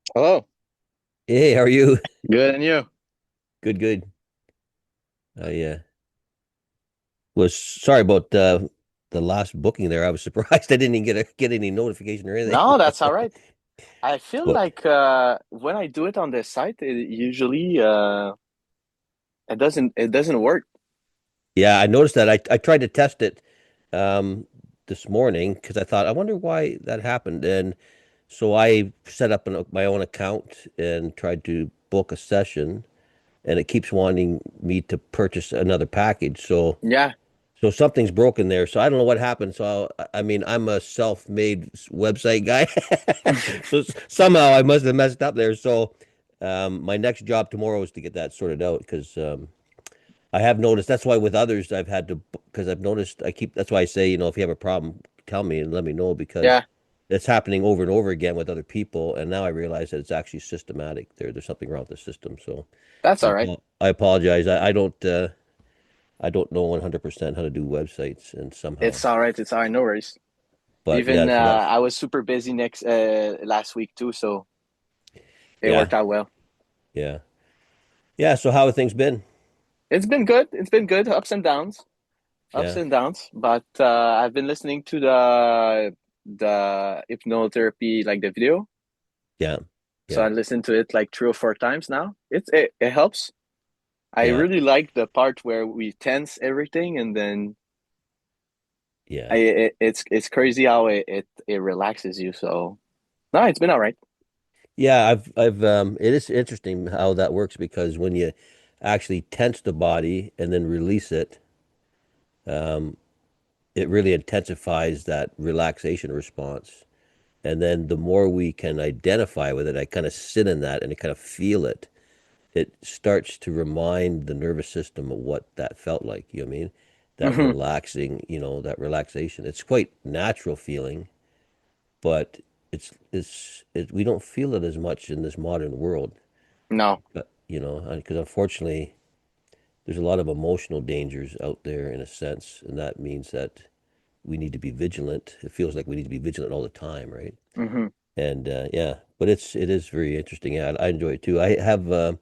Hello. Hey, how are you? Good, and you? Good, good. I was sorry about the last booking there. I was surprised I didn't even get any notification or anything. No, that's all right. I feel But like when I do it on the site, it usually it doesn't work. yeah, I noticed that. I tried to test it um this morning because I thought I wonder why that happened. And so I set up my own account and tried to book a session, and it keeps wanting me to purchase another package. Yeah. So something's broken there. So I don't know what happened. So I mean, I'm a self-made website guy. So somehow I must have messed up there. So my next job tomorrow is to get that sorted out because I have noticed that's why with others I've had to because I've noticed I keep that's why I say, if you have a problem, tell me and let me know because Yeah, it's happening over and over again with other people. And now I realize that it's actually systematic. There's something wrong with the system. So that's all right. I apologize. I don't know 100% how to do websites and somehow. It's all right. It's all right. No worries. But Even yeah, so that's I was super busy next last week too, so it yeah, worked out well. yeah. Yeah, so how have things been? It's been good. It's been good. Ups Yeah, and downs. But I've been listening to the hypnotherapy, like the video. yeah, So yeah, I listened to it like 3 or 4 times now. It helps. I yeah, really like the part where we tense everything, and then yeah. it's crazy how it relaxes you. So no, it's been all right. Yeah, I've it is interesting how that works because when you actually tense the body and then release it, um, it really intensifies that relaxation response. And then the more we can identify with it, I kind of sit in that and I kind of feel it. It starts to remind the nervous system of what that felt like. You know what I mean? That Hmm. relaxing, that relaxation. It's quite natural feeling, but we don't feel it as much in this modern world. No, But because unfortunately, there's a lot of emotional dangers out there in a sense, and that means that we need to be vigilant. It feels like we need to be vigilant all the time, right? hmm. And yeah, but it is very interesting. Yeah, I enjoy it too. I have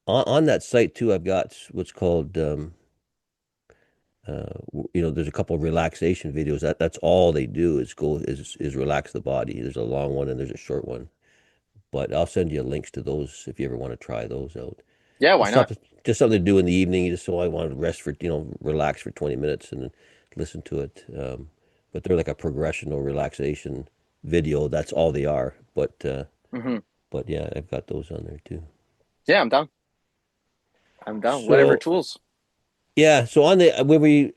on that site too. I've got what's called there's a couple of relaxation videos. That's all they do is relax the body. There's a long one and there's a short one. But I'll send you links to those if you ever want to try those out. Yeah, why Just not? something just something to do in the evening, just so I want to rest for, relax for 20 minutes and then listen to it. But they're like a progression or relaxation video. That's all they are. Hmm. But yeah, I've got those on there too. Yeah, I'm down. I'm down. Whatever So tools. yeah, so on the when we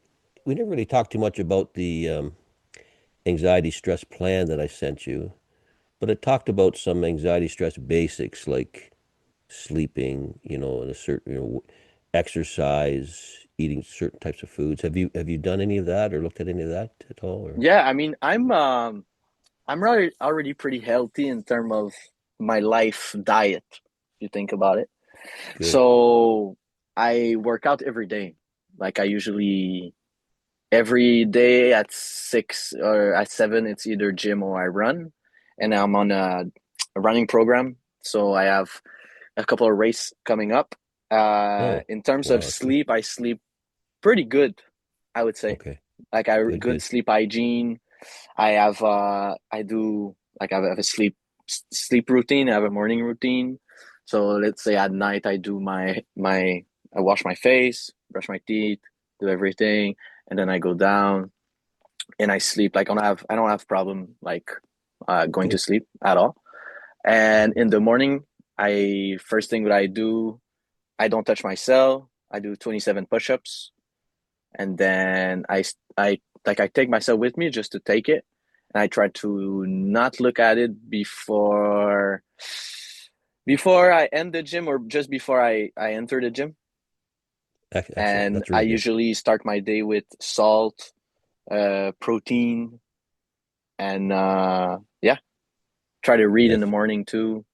never really talked too much about the anxiety stress plan that I sent you, but it talked about some anxiety stress basics like sleeping, and a certain, exercise, eating certain types of foods. Have you done any of that or looked at any of that at all? Or Yeah, I mean, I'm already pretty healthy in terms of my life diet, if you think about it. good. So I work out every day. Like I usually every day at 6 or at 7, it's either gym or I run. And I'm on a running program. So I have a couple of races coming up. Oh, In terms of wow, that's good. sleep, I sleep pretty good, I would say. Okay, Like I good, good good. sleep hygiene. I do like I have a sleep routine. I have a morning routine. So let's say at night I do my I wash my face, brush my teeth, do everything, and then I go down and I sleep. Like I don't have problem like going to Good. sleep at all. And in the morning, I first thing that I do, I don't touch my cell. I do 27 push-ups, and then I take myself with me just to take it, and I try to not look at it before I end the gym or just before I enter the gym. Excellent. And That's I really good. usually start my day with salt, protein, and yeah, try to read in the That's morning too.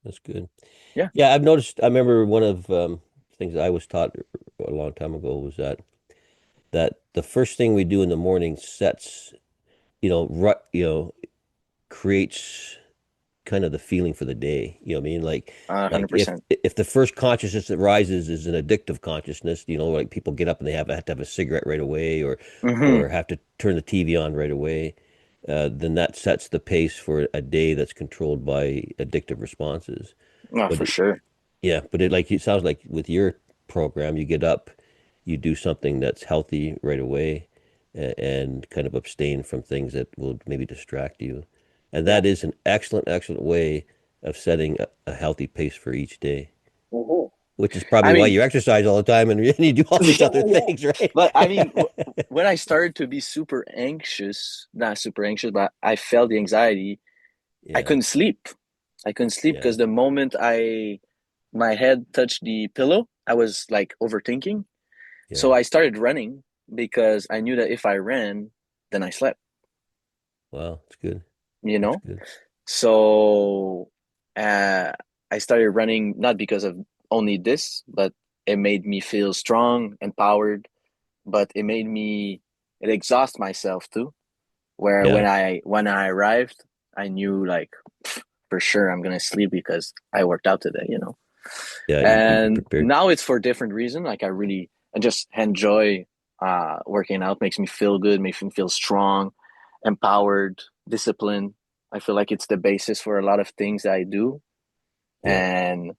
that's good. Yeah. Yeah, I've noticed. I remember one of things I was taught a long time ago was that the first thing we do in the morning sets, creates. kind of the feeling for the day. You know what I mean? Like if 100%. if the first consciousness that rises is an addictive consciousness, like people get up and they have to have a cigarette right away, Mm-hmm. or have to turn the TV on right away, then that sets the pace for a day that's controlled by addictive responses. No, But for sure. yeah, but it sounds like with your program, you get up, you do something that's healthy right away, and kind of abstain from things that will maybe distract you. And Yeah. that is an excellent, excellent way of setting a healthy pace for each day, Hmm. which is probably I why mean, you exercise all the time and you do all these yeah, other yeah. things, right? But I mean, when I started to be super anxious, not super anxious, but I felt the anxiety, I Yeah, couldn't sleep. I couldn't sleep yeah, because the moment my head touched the pillow, I was like overthinking. So yeah. I started running because I knew that if I ran, then I slept, Wow, that's good. you That's know? good. So uh, I started running not because of only this, but it made me feel strong, empowered, but it exhaust myself too. Where Yeah, when I arrived, I knew like for sure I'm gonna sleep because I worked out today, you know. yeah. You And prepared. now it's for different reason. Like I just enjoy working out, makes me feel good, makes me feel strong, empowered, disciplined. I feel like it's the basis for a lot of things that I do. Yeah, And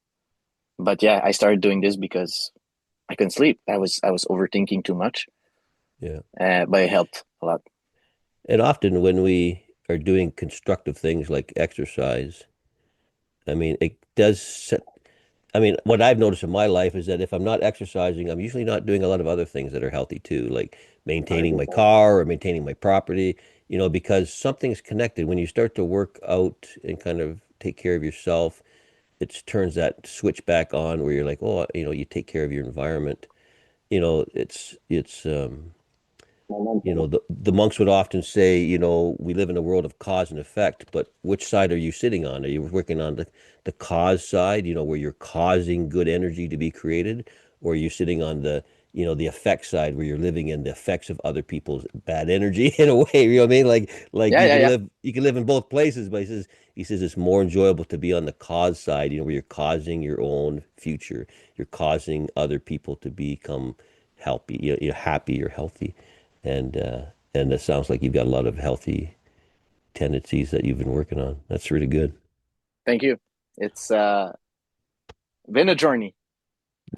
but yeah, I started doing this because I couldn't sleep. I was overthinking too much, yeah. but it helped a lot. And often when we are doing constructive things like exercise, I mean, it does set, I mean, what I've noticed in my life is that if I'm not exercising, I'm usually not doing a lot of other things that are healthy too, like maintaining my 100%. car or maintaining my property, because something's connected. When you start to work out and kind of take care of yourself, it turns that switch back on where you're like, oh, you take care of your environment. It's the monks would often say, we live in a world of cause and effect, but which side are you sitting on? Are you working on the cause side, where you're causing good energy to be created, or are you sitting on the effect side where you're living in the effects of other people's bad energy in a way, you know what I mean? Like Yeah, you yeah, can yeah. live in both places, but he says it's more enjoyable to be on the cause side, where you're causing your own future. You're causing other people to become healthy, you're happy or healthy. And uh, and it sounds like you've got a lot of healthy tendencies that you've been working on. That's really good. Thank you. It's been a journey.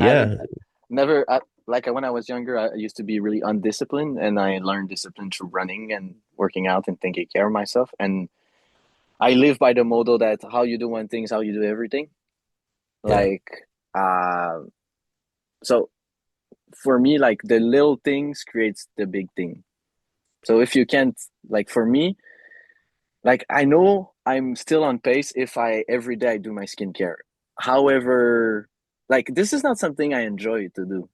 I haven't Yeah, never like when I was younger, I used to be really undisciplined, and I learned discipline through running and working out and taking care of myself. And I live by the motto that how you do one thing is how you do everything. yeah, Like, uh, so for me, like the little things creates the big thing. So if you can't, like for me, like I know I'm still on pace if I every day I do my skincare. However, like this is not something I enjoy to do.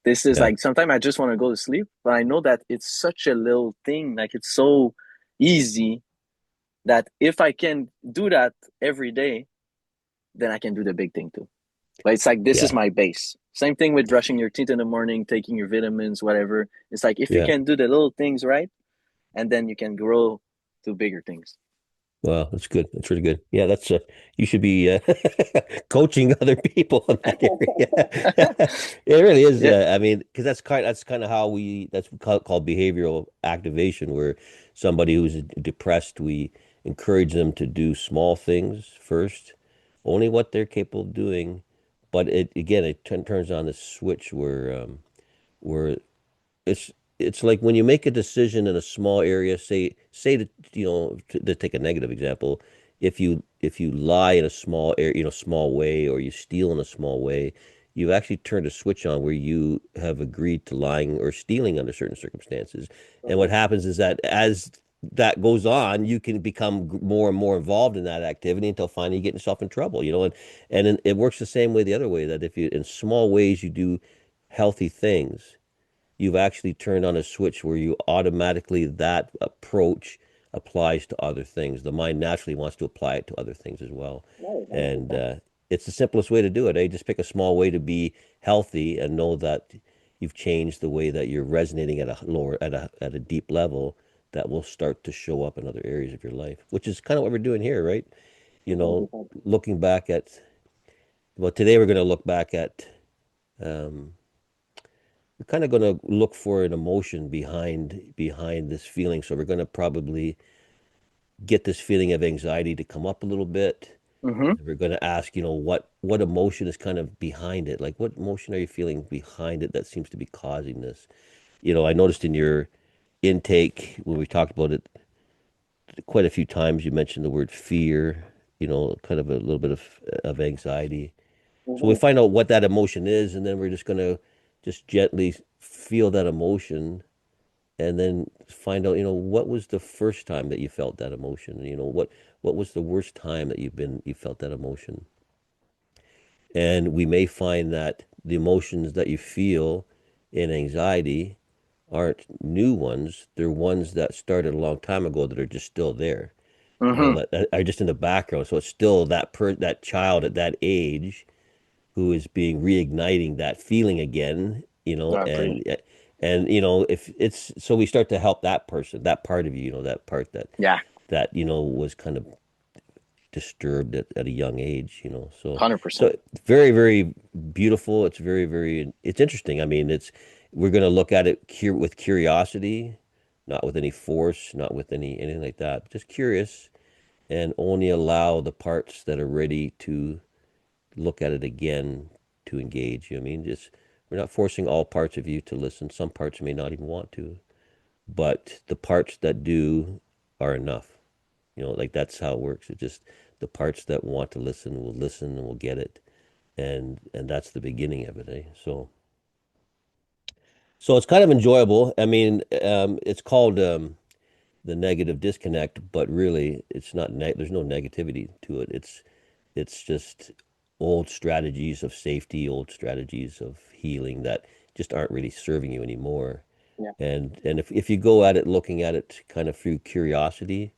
This is yeah, like sometimes I just want to go to sleep, but I know that it's such a little thing. Like it's so easy that if I can do that every day, then I can do the big thing too. But it's like this is yeah, my base. Same thing with brushing your teeth in the morning, taking your vitamins, whatever. It's like if you yeah. can do the little things right, and then you can grow to bigger things. Well, that's good. That's really good. Yeah, you should be coaching other people in that area. It really is. Yeah, I mean, because that's kind of how that's called behavioral activation, where somebody who's depressed, we encourage them to do small things first, only what they're capable of doing. But it turns on the switch where it's it's like when you make a decision in a small area, say to take a negative example, if you lie in a small area, small way, or you steal in a small way, you've actually turned a switch on where you have agreed to lying or stealing under certain circumstances. And what happens is that as that goes on, you can become more and more involved in that activity until finally you get yourself in trouble, and it works the same way the other way, that if you in small ways you do healthy things, you've actually turned on a switch where you automatically that approach applies to other things. The mind naturally wants to apply it to other things as well. And it's the simplest way to do it. Just pick a small way to be healthy and know that you've changed the way that you're resonating at a deep level that will start to show up in other areas of your life, which is kind of what we're doing here, right? you know, looking back at, well, today we're going to look back at, um, we're kind of going to look for an emotion behind this feeling. So we're going to probably get this feeling of anxiety to come up a little bit. Mm-hmm. And we're going to ask, what emotion is kind of behind it? Like, what emotion are you feeling behind it that seems to be causing this? I noticed in your intake when we talked about it quite a few times, you mentioned the word fear, kind of a little bit of anxiety. So we Mm-hmm. find out what that emotion is, and then we're just going to just gently feel that emotion and then find out, what was the first time that you felt that emotion? What was the worst time that you felt that emotion? And we may find that the emotions that you feel in anxiety aren't new ones. They're ones that started a long time ago that are just still there, Mm-hmm. that are just in the background. So it's still that child at that age who is being reigniting that feeling again, I agree. and if it's so we start to help that person, that part of you, that part Yeah, was kind of disturbed at a young age, so 100%. very, very beautiful. It's very, very, it's interesting. I mean, we're going to look at it with curiosity, not with any force, not with anything like that, just curious, and only allow the parts that are ready to look at it again to engage. I mean, just we're not forcing all parts of you to listen. Some parts may not even want to, but the parts that do are enough. Like that's how it works. It just the parts that want to listen and will get it, and that's the beginning of it. So it's kind of enjoyable. I mean, it's called the negative disconnect, but really, it's not. There's no negativity to it. It's just old strategies of safety, old strategies of healing that just aren't really serving you anymore. Yeah. And if you go at it looking at it kind of through curiosity,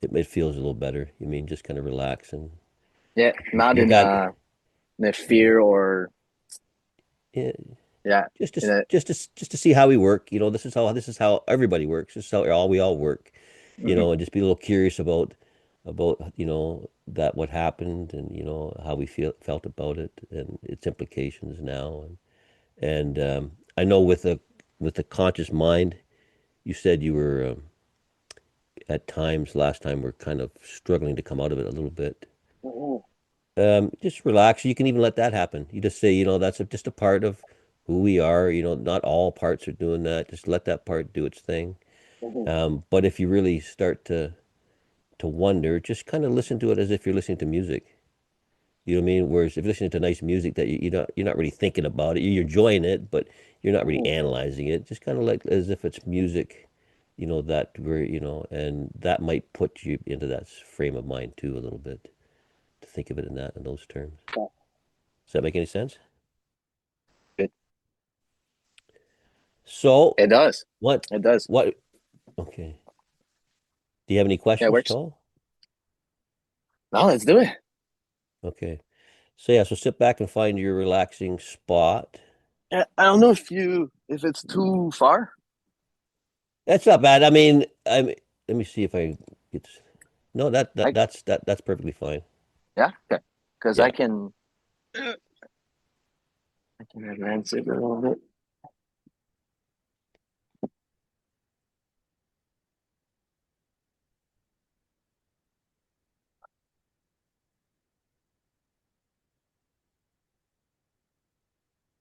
it feels a little better. You mean just kind of relax and Yeah, not look at in a yeah, fear or yeah, yeah, in a just to see how we work. This is how everybody works. This is how we all work. mhm. And just be a little curious about that what happened and how we felt about it and its implications now. And I know with the conscious mind, you said you were at times last time were kind of struggling to come out of it a little bit. Mhm. Just relax. You can even let that happen. You just say, that's just a part of who we are. Not all parts are doing that. Just let that part do its thing. Mhm. But if you really start to wonder, just kind of listen to it as if you're listening to music. You know what I mean? Whereas if you're listening to nice music that you're not really thinking about it, you're enjoying it, but you're not really Mhm. analyzing it. Just kind of like as if it's music, that very, and that might put you into that frame of mind too a little bit to think of it in those terms. Yeah. Does that make any sense? It, So, it does. what, It does. what, okay. Do you have any Yeah, it questions at works. all? Now let's do it. Okay. So, yeah, so sit back and find your relaxing spot. Yeah, I don't know if it's too far. That's not bad. I mean, let me see if I get, no, I that's perfectly fine. yeah, okay. Because Yeah, I can advance it a little bit.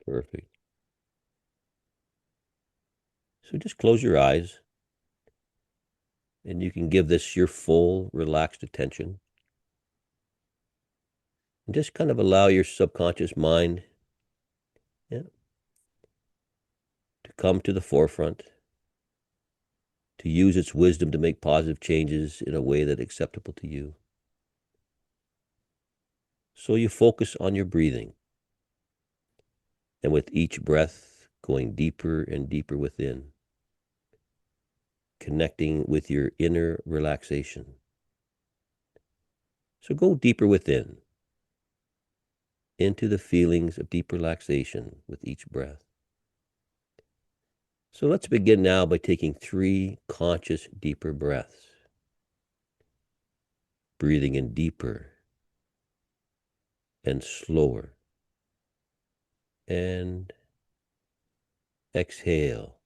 perfect. So just close your eyes and you can give this your full relaxed attention and just kind of allow your subconscious mind, yeah, to come to the forefront, to use its wisdom to make positive changes in a way that's acceptable to you. So you focus on your breathing, and with each breath, going deeper and deeper within, connecting with your inner relaxation. So go deeper within, into the feelings of deep relaxation with each breath. So let's begin now by taking 3 conscious, deeper breaths, breathing in deeper and slower. And exhale,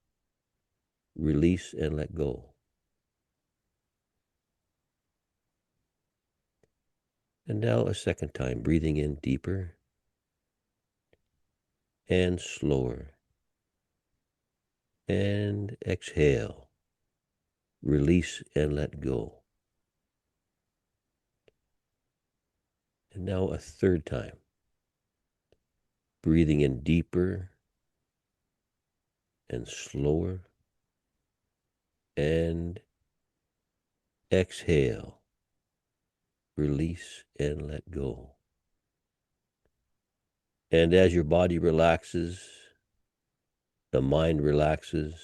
release and let go. And now a second time, breathing in deeper and slower. And exhale, release and let go. And now a third time, breathing in deeper and slower. And exhale, release and let go. And as your body relaxes, the mind relaxes,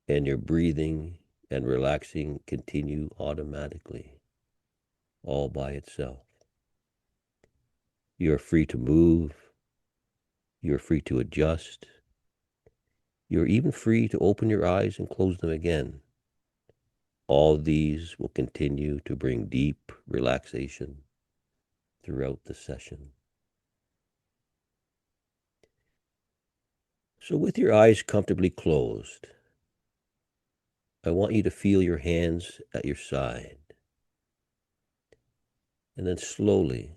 and your breathing and relaxing continue automatically, all by itself. You're free to move. You're free to adjust. You're even free to open your eyes and close them again. All these will continue to bring deep relaxation throughout the session. So, with your eyes comfortably closed, I want you to feel your hands at your side. And then slowly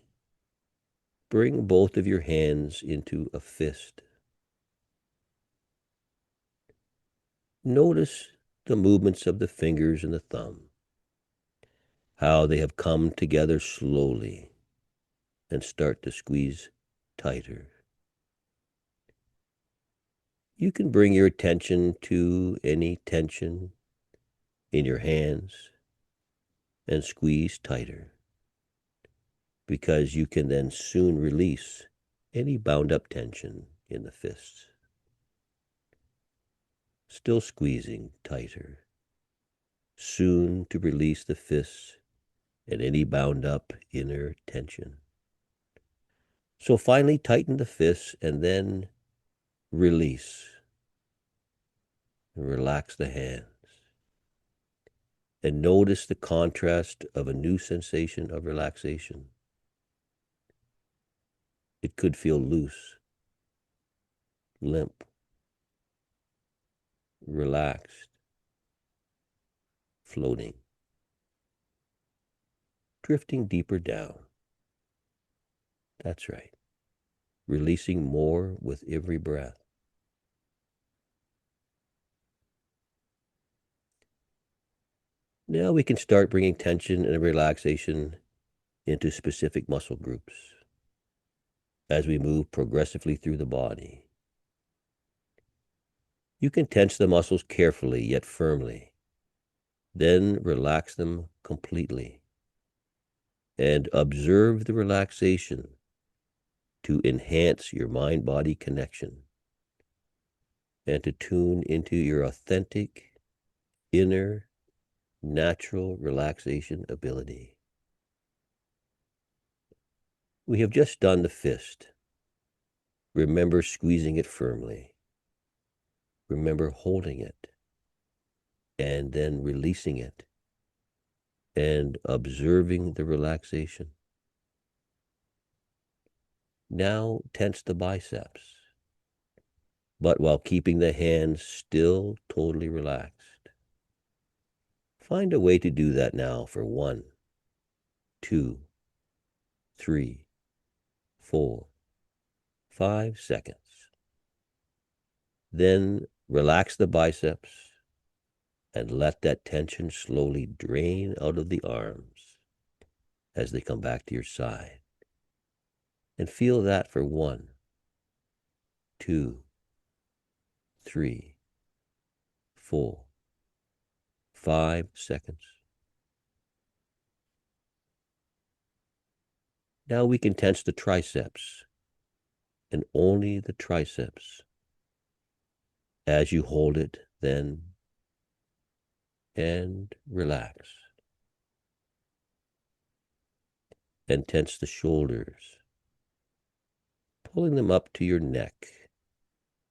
bring both of your hands into a fist. Notice the movements of the fingers and the thumb, how they have come together slowly and start to squeeze tighter. You can bring your attention to any tension in your hands and squeeze tighter, because you can then soon release any bound up tension in the fists. Still squeezing tighter, soon to release the fists and any bound up inner tension. So finally tighten the fists and then release and relax the hands. And notice the contrast of a new sensation of relaxation. It could feel loose, limp, relaxed, floating, drifting deeper down. That's right, releasing more with every breath. Now we can start bringing tension and relaxation into specific muscle groups as we move progressively through the body. You can tense the muscles carefully yet firmly, then relax them completely, and observe the relaxation to enhance your mind-body connection and to tune into your authentic, inner, natural relaxation ability. We have just done the fist. Remember squeezing it firmly. Remember holding it and then releasing it and observing the relaxation. Now tense the biceps, but while keeping the hands still totally relaxed. Find a way to do that now for 1, 2, 3, 4, 5 seconds. Then relax the biceps and let that tension slowly drain out of the arms as they come back to your side. And feel that for 1, 2, 3, 4, 5 seconds. Now we can tense the triceps, and only the triceps. As you hold it, then, and relax. And tense the shoulders, pulling them up to your neck,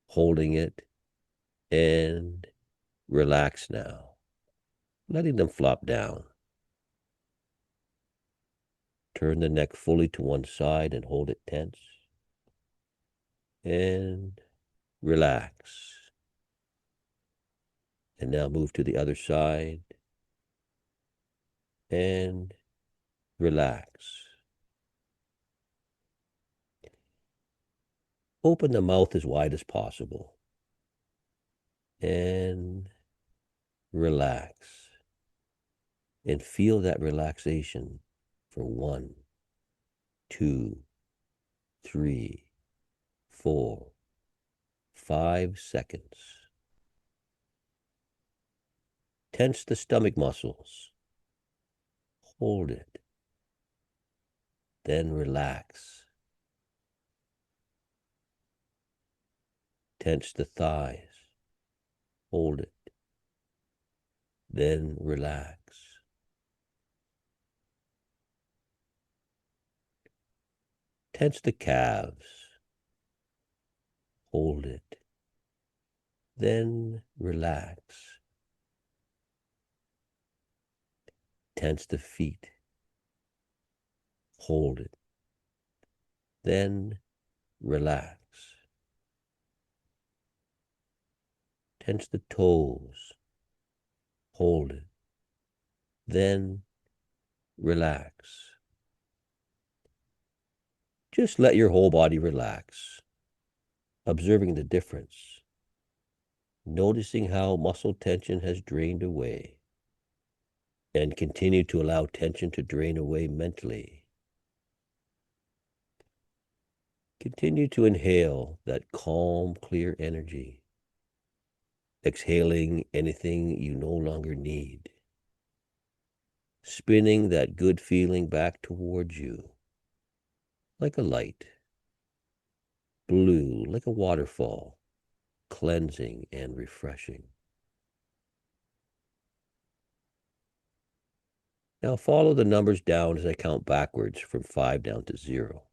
holding it, and relax now, letting them flop down. Turn the neck fully to one side and hold it tense. And relax. And now move to the other side and relax. Open the mouth as wide as possible and relax. And feel that relaxation for 1, 2, 3, 4, 5 seconds. Tense the stomach muscles. Hold it. Then relax. Tense the thighs. Hold it. Then relax. Tense the calves. Hold it. Then relax. Tense the feet. Hold it. Then relax. Tense the toes. Hold it. Then relax. Just let your whole body relax, observing the difference, noticing how muscle tension has drained away, and continue to allow tension to drain away mentally. Continue to inhale that calm, clear energy, exhaling anything you no longer need, spinning that good feeling back towards you like a light, blue like a waterfall, cleansing and refreshing. Now follow the numbers down as I count backwards from 5 down to 0.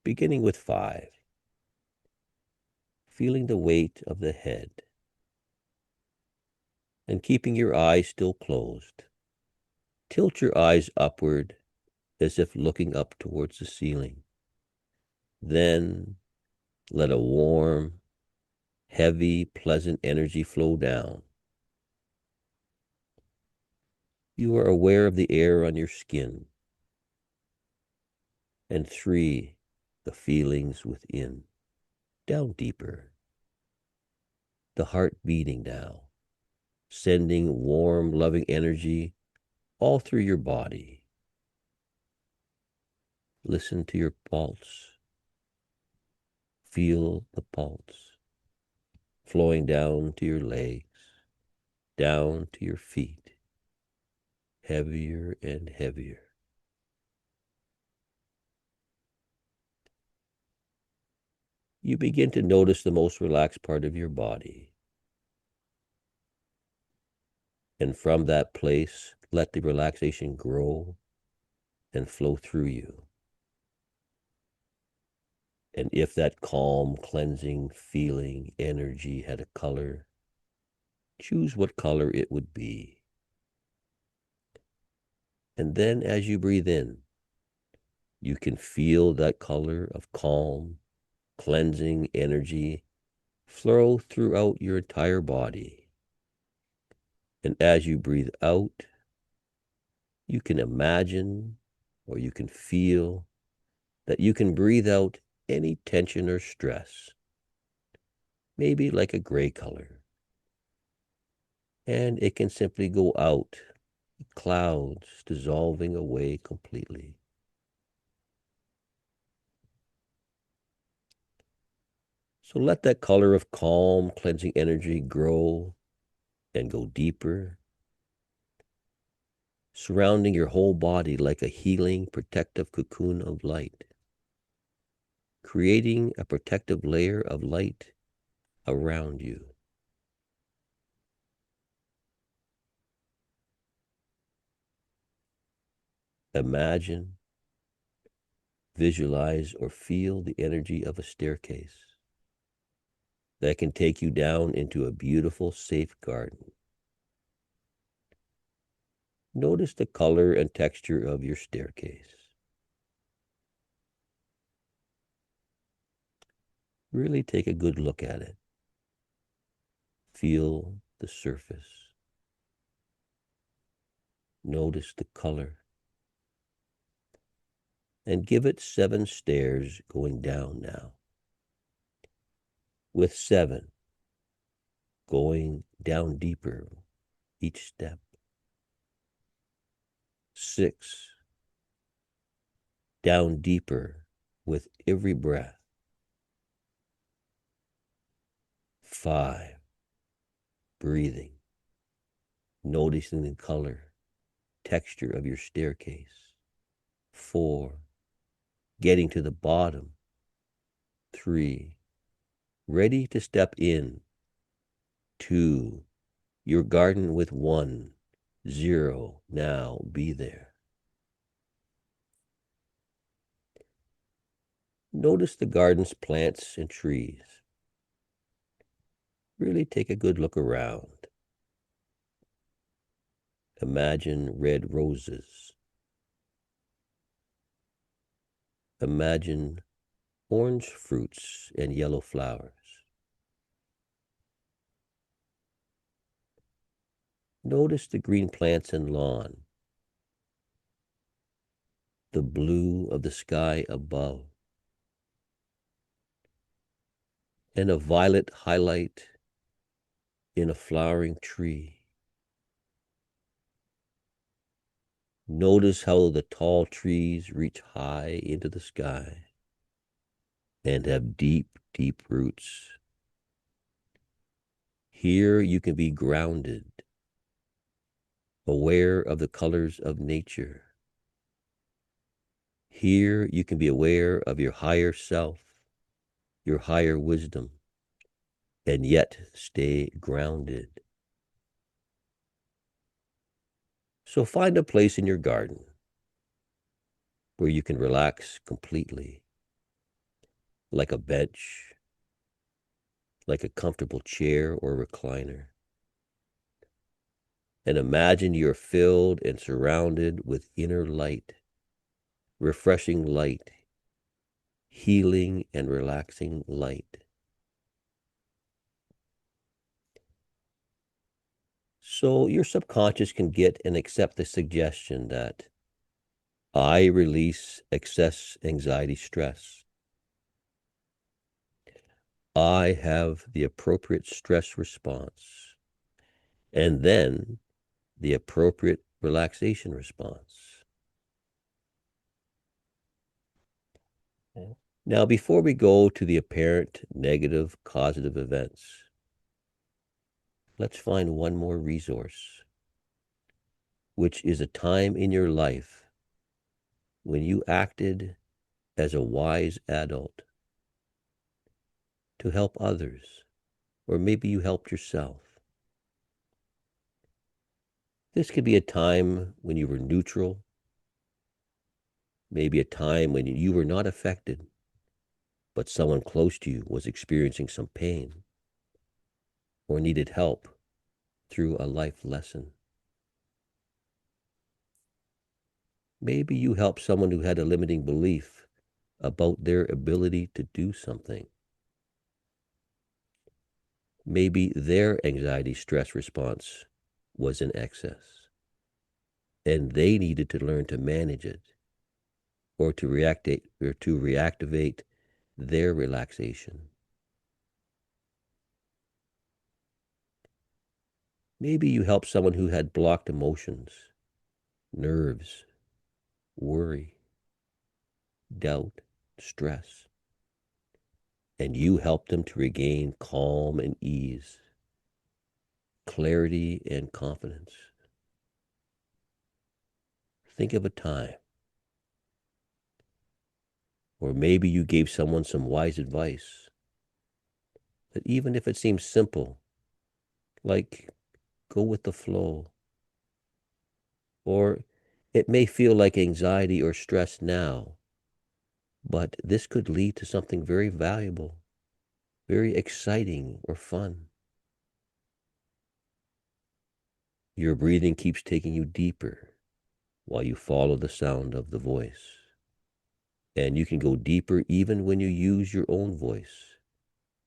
Beginning with 5, feeling the weight of the head and keeping your eyes still closed. Tilt your eyes upward as if looking up towards the ceiling. Then let a warm, heavy, pleasant energy flow down. You are aware of the air on your skin. And 3, the feelings within. Down deeper. The heart beating now, sending warm, loving energy all through your body. Listen to your pulse. Feel the pulse flowing down to your legs, down to your feet, heavier and heavier. You begin to notice the most relaxed part of your body. And from that place, let the relaxation grow and flow through you. And if that calm, cleansing, feeling, energy had a color, choose what color it would be. And then as you breathe in, you can feel that color of calm, cleansing energy flow throughout your entire body. And as you breathe out, you can imagine or you can feel that you can breathe out any tension or stress, maybe like a gray color. And it can simply go out, clouds dissolving away completely. So let that color of calm, cleansing energy grow and go deeper, surrounding your whole body like a healing, protective cocoon of light, creating a protective layer of light around you. Imagine, visualize, or feel the energy of a staircase that can take you down into a beautiful, safe garden. Notice the color and texture of your staircase. Really take a good look at it. Feel the surface. Notice the color. And give it 7 stairs going down now. With 7, going down deeper each step. 6, down deeper with every breath. 5, breathing, noticing the color, texture of your staircase. 4, getting to the bottom. 3, ready to step in. 2, your garden with 1. 0, now be there. Notice the garden's plants and trees. Really take a good look around. Imagine red roses. Imagine orange fruits and yellow flowers. Notice the green plants and lawn, the blue of the sky above, and a violet highlight in a flowering tree. Notice how the tall trees reach high into the sky and have deep, deep roots. Here you can be grounded, aware of the colors of nature. Here you can be aware of your higher self, your higher wisdom, and yet stay grounded. So find a place in your garden where you can relax completely, like a bench, like a comfortable chair or recliner. And imagine you're filled and surrounded with inner light, refreshing light, healing and relaxing light. So your subconscious can get and accept the suggestion that I release excess anxiety stress. I have the appropriate stress response, and then the appropriate relaxation response. Now, before we go to the apparent negative causative events, let's find one more resource, which is a time in your life when you acted as a wise adult to help others, or maybe you helped yourself. This could be a time when you were neutral, maybe a time when you were not affected, but someone close to you was experiencing some pain or needed help through a life lesson. Maybe you helped someone who had a limiting belief about their ability to do something. Maybe their anxiety stress response was in excess, and they needed to learn to manage it or to reactivate their relaxation. Maybe you helped someone who had blocked emotions, nerves, worry, doubt, stress, and you helped them to regain calm and ease, clarity and confidence. Think of a time. Or maybe you gave someone some wise advice that even if it seems simple, like go with the flow, or it may feel like anxiety or stress now, but this could lead to something very valuable, very exciting or fun. Your breathing keeps taking you deeper while you follow the sound of the voice. And you can go deeper even when you use your own voice.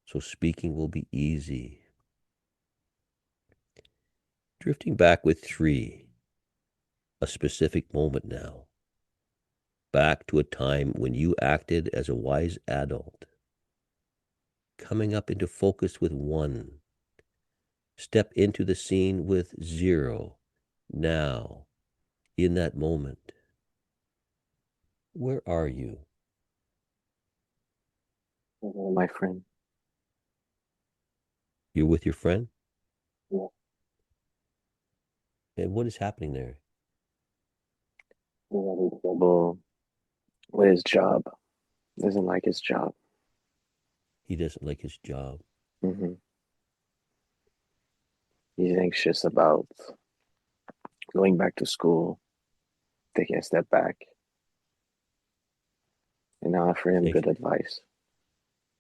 So speaking will be easy. Drifting back with three, a specific moment now, back to a time when you acted as a wise adult. Coming up into focus with one, step into the scene with zero. Now, in that moment, where are you? My friend. You're with your friend? Yeah. And what is happening there? He's having trouble with his job. Doesn't like his job. He doesn't like his job. Hmm. He's anxious about going back to school, taking a step back, and I offer him He's good advice.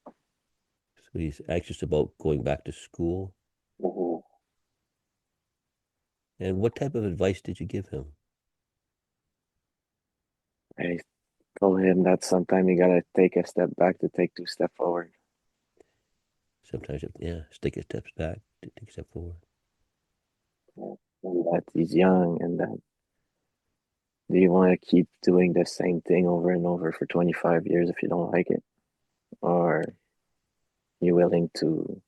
So he's anxious about going back to school. Hmm. And what type of advice did you give him? I told him that sometimes you gotta take a step back to take two steps forward. Sometimes, yeah, take a step back, take a step forward. And that he's young, and that do you want to keep doing the same thing over and over for 25 years if you don't like it? Or you willing to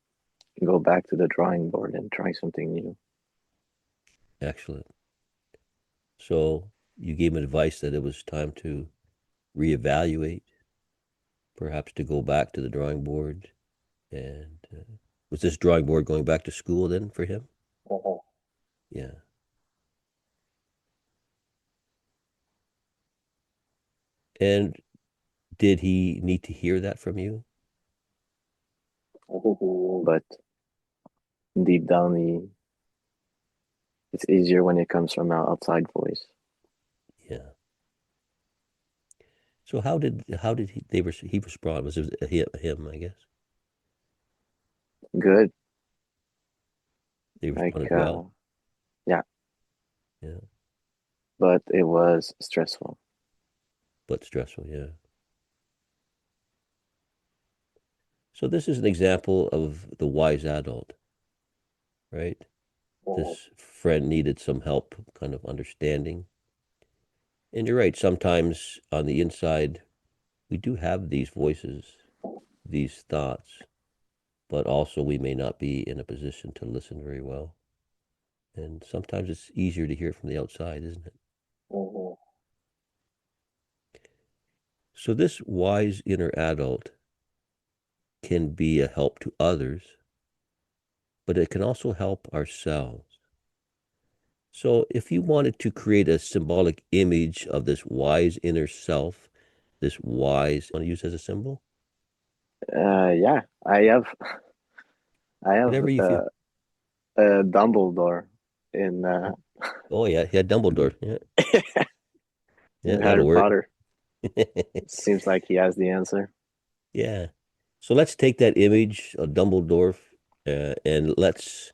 go back to the drawing board and try something new? Excellent. So you gave him advice that it was time to reevaluate, perhaps to go back to the drawing board. And was this drawing board going back to school then for him? Uh-huh. Yeah. And did he need to hear that from you? I think he knew, but deep down, it's easier when it comes from an outside voice. Yeah. So how did he respond? Was it him, I guess? Good, They like responded well. yeah, Yeah. but it was stressful. But stressful, yeah. So this is an example of the wise adult, right? Mhm. This friend needed some help kind of understanding. And you're right, sometimes on the inside, we do have these voices, these thoughts, but also we may not be in a position to listen very well. And sometimes it's easier to hear from the outside, isn't it? Mhm. So this wise inner adult can be a help to others, but it can also help ourselves. So, if you wanted to create a symbolic image of this wise inner self, this wise, want to use as a symbol? Yeah, I have Whatever you feel. Dumbledore in Oh, yeah, Dumbledore. Yeah, yeah, in that'll Harry work. Potter. Seems like he has the answer. Yeah. So let's take that image of Dumbledore and let's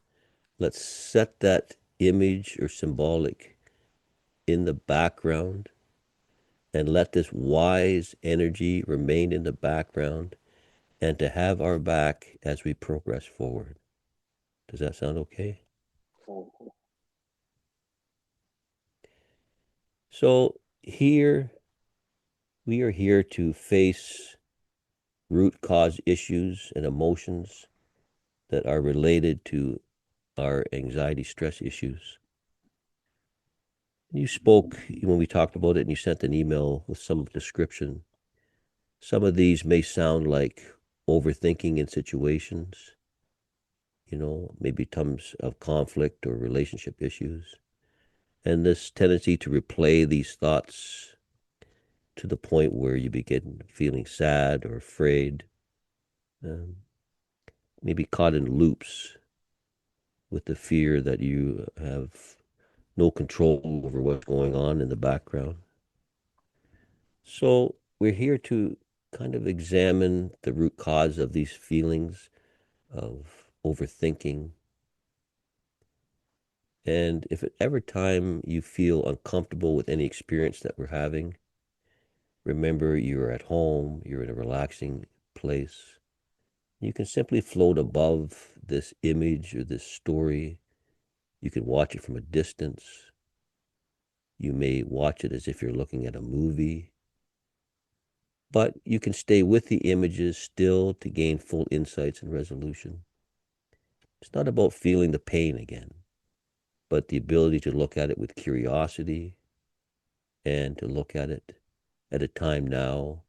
set that image or symbolic in the background and let this wise energy remain in the background and to have our back as we progress forward. Does that sound okay? So here we are here to face root cause issues and emotions that are related to our anxiety stress issues. You spoke when we talked about it and you sent an email with some description. Some of these may sound like overthinking in situations, maybe times of conflict or relationship issues. And this tendency to replay these thoughts to the point where you begin feeling sad or afraid, um, maybe caught in loops with the fear that you have no control over what's going on in the background. So we're here to kind of examine the root cause of these feelings of overthinking And if at every time you feel uncomfortable with any experience that we're having, remember you're at home, you're in a relaxing place. You can simply float above this image or this story. You can watch it from a distance. You may watch it as if you're looking at a movie, but you can stay with the images still to gain full insights and resolution. It's not about feeling the pain again, but the ability to look at it with curiosity and to look at a time now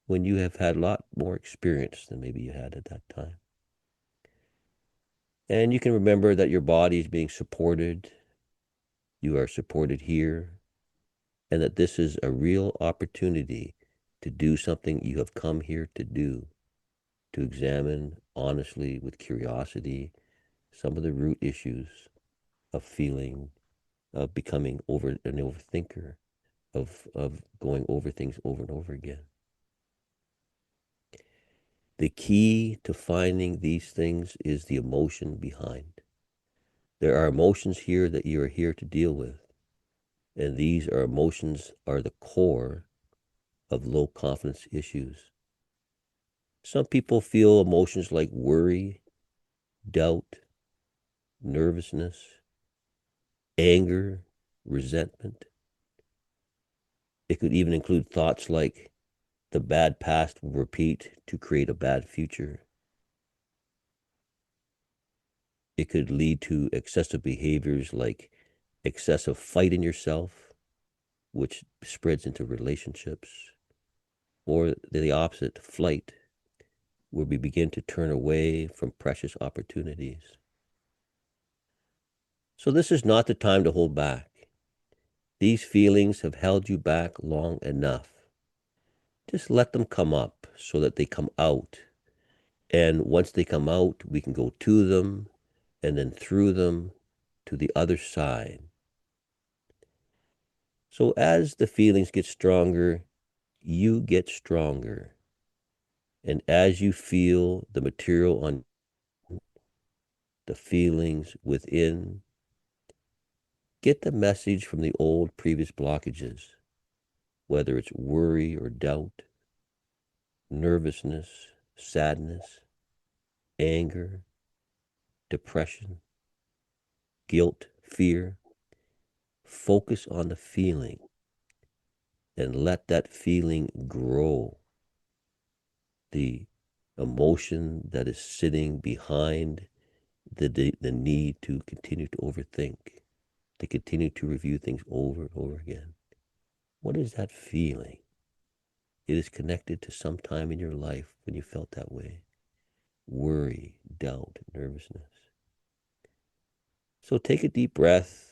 when you have had a lot more experience than maybe you had at that time. And you can remember that your body is being supported, you are supported here, and that this is a real opportunity to do something you have come here to do, to examine honestly with curiosity some of the root issues of feeling, of becoming an overthinker, of going over things over and over again. The key to finding these things is the emotion behind. There are emotions here that you are here to deal with, and these are emotions are the core of low confidence issues. Some people feel emotions like worry, doubt, nervousness, anger, resentment. It could even include thoughts like the bad past will repeat to create a bad future. It could lead to excessive behaviors like excessive fighting yourself, which spreads into relationships, or the opposite, flight, where we begin to turn away from precious opportunities. So, this is not the time to hold back. These feelings have held you back long enough. Just let them come up so that they come out. And once they come out, we can go to them and then through them to the other side. So, as the feelings get stronger, you get stronger. And as you feel the material on the feelings within, get the message from the old previous blockages, whether it's worry or doubt, nervousness, sadness, anger, depression, guilt, fear. Focus on the feeling and let that feeling grow. The emotion that is sitting behind the need to continue to overthink, to continue to review things over and over again. What is that feeling? It is connected to some time in your life when you felt that way. Worry, doubt, nervousness. So take a deep breath.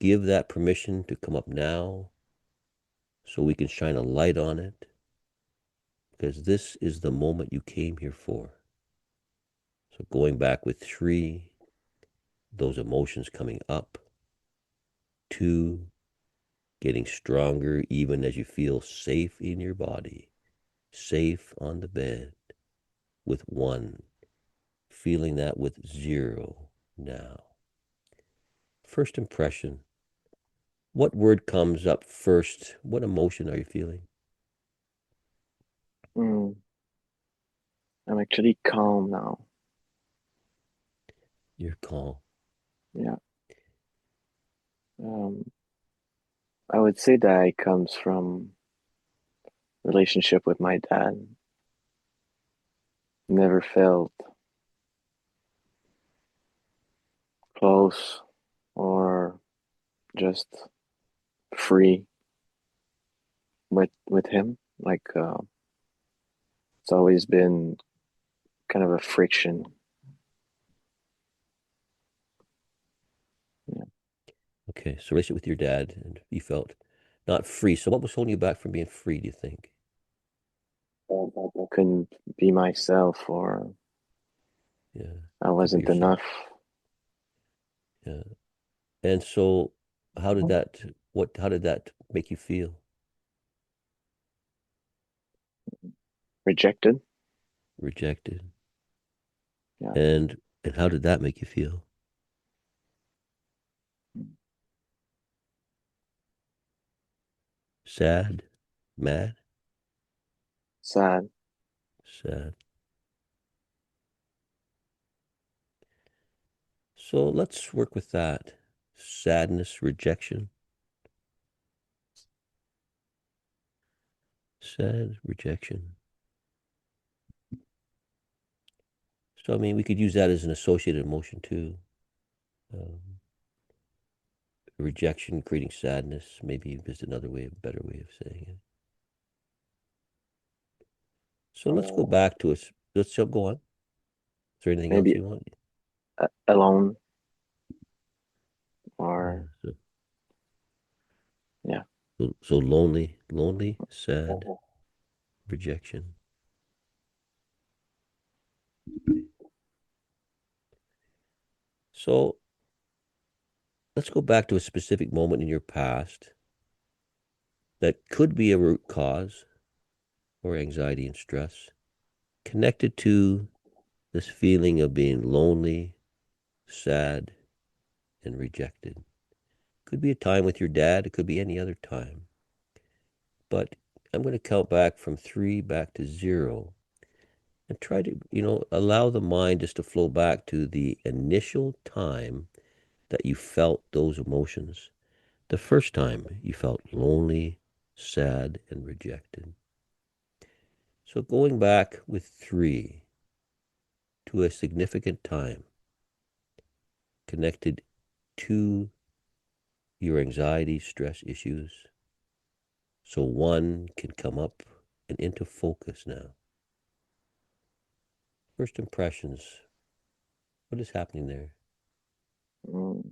Give that permission to come up now so we can shine a light on it because this is the moment you came here for. So going back with 3, those emotions coming up. 2, getting stronger even as you feel safe in your body, safe on the bed. With 1, feeling that with 0 now. First impression. What word comes up first? What emotion are you feeling? Mm, I'm actually calm now. You're calm. Yeah. Um, I would say that it comes from relationship with my dad. Never felt close or just free with him. Like it's always been kind of a friction. Yeah. Okay, so relationship with your dad, and you felt not free. So what was holding you back from being free, do you think? I couldn't be myself, or Yeah, I could be wasn't yourself. enough. Yeah. And so how did that how did that make you feel? Rejected. Rejected. Yeah. And how did that make you feel? sad, mad, sad. sad. So let's work with that. Sadness, rejection, sad, rejection. So, I mean, we could use that as an associated emotion too. Um, rejection creating sadness, maybe is another way, a better way of saying it. So let's go Uh, back to us. Let's go on. Is there anything else Maybe you want? alone Yeah. or yeah. So lonely, lonely, sad, rejection. So let's go back to a specific moment in your past that could be a root cause or anxiety and stress connected to this feeling of being lonely, sad, and rejected. Could be a time with your dad, it could be any other time. But I'm going to count back from three back to zero and try to, allow the mind just to flow back to the initial time that you felt those emotions. The first time you felt lonely, sad, and rejected. So going back with three to a significant time connected to your anxiety, stress issues. So one can come up and into focus now. First impressions. What is happening there? Mm,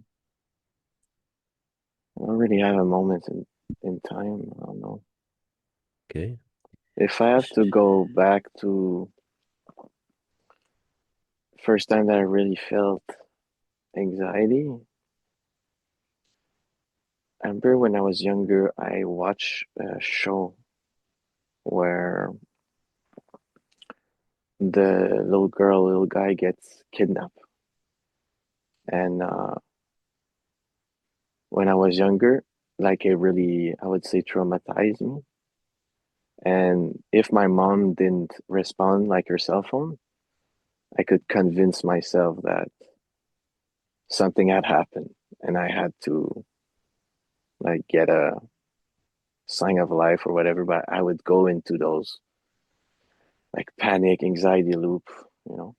I don't really have a moment in time. I don't know. Okay. If I have to go back to first time that I really felt anxiety, I remember when I was younger, I watched a show where the little girl, little guy gets kidnapped. And when I was younger, like it really, I would say, traumatized me. And if my mom didn't respond like her cell phone, I could convince myself that something had happened and I had to like get a sign of life or whatever. But I would go into those like panic, anxiety loop, you know.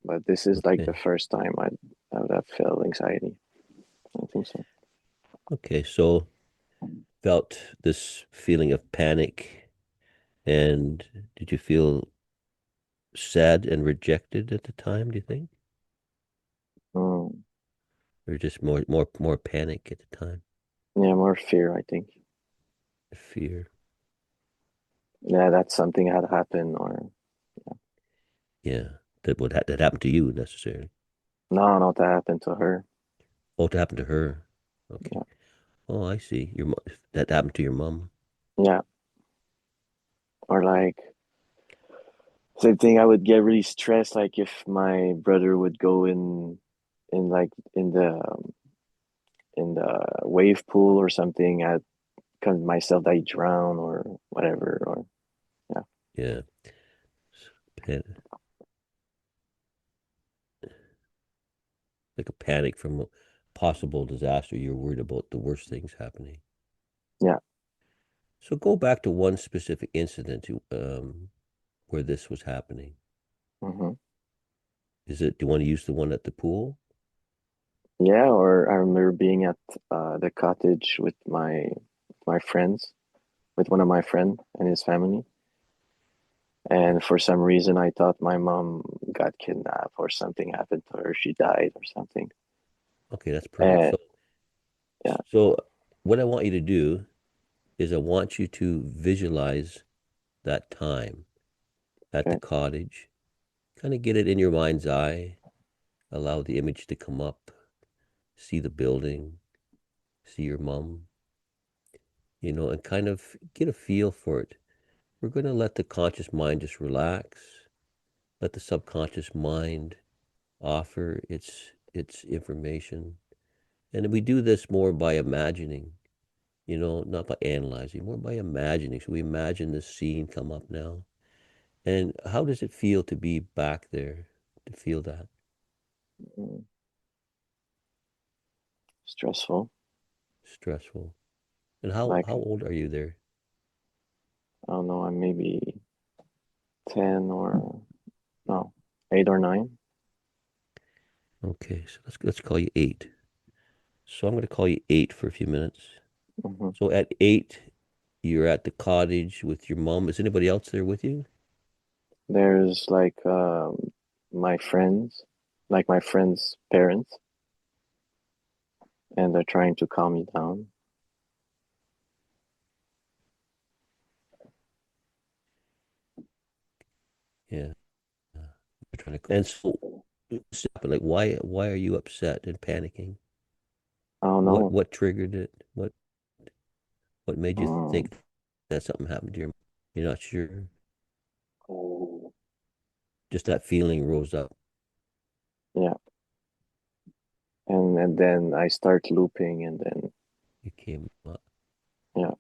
But this is like the Okay. first time I would have felt anxiety. I think so. Okay. So felt this feeling of panic, and did you feel sad and rejected at the time, do you think? Mm. Or just more panic at the time? Yeah, more fear, I think. Fear. Yeah, that's something had happened or Yeah. That happened to you necessarily. no, not that happened to her. Oh, it happened to her. Okay. Yeah. Oh, I see. That happened to your mom. Yeah. Or like same thing, I would get really stressed like if my brother would go in like in the wave pool or something, I'd convince myself that I drown or whatever or yeah. Yeah. Pan like a panic from a possible disaster. You're worried about the worst things happening. Yeah. So go back to one specific incident where this was happening. Hmm. Do you want to use the one at the pool? Yeah, or I remember being at the cottage with my friends, with one of my friend and his family. And for some reason, I thought my mom got kidnapped or something happened to her. She died or something. Okay, that's perfect. And yeah, So what I want you to do is I want you to visualize that time at the okay. cottage. Kind of get it in your mind's eye. Allow the image to come up. See the building. See your mom. And kind of get a feel for it. We're going to let the conscious mind just relax. Let the subconscious mind offer its information. And we do this more by imagining. not by analyzing, more by imagining. So we imagine this scene come up now. And how does it feel to be back there, to feel that? Mm, stressful. Stressful. And how Like, old are you there? I don't know, I'm maybe 10 or no, 8 or 9. Okay, so let's call you 8. So I'm going to call you 8 for a few minutes. Hmm. So at 8, you're at the cottage with your mom. Is anybody else there with you? There's like my friends, like my friends' parents, and they're trying to calm me down. Yeah. You're trying to, and so, like, why are you upset and panicking? I don't What know. what triggered it? What made you Um, think that something happened to your? You're not sure. Just that feeling rose up. yeah, and then I start looping, and then You came up. yeah,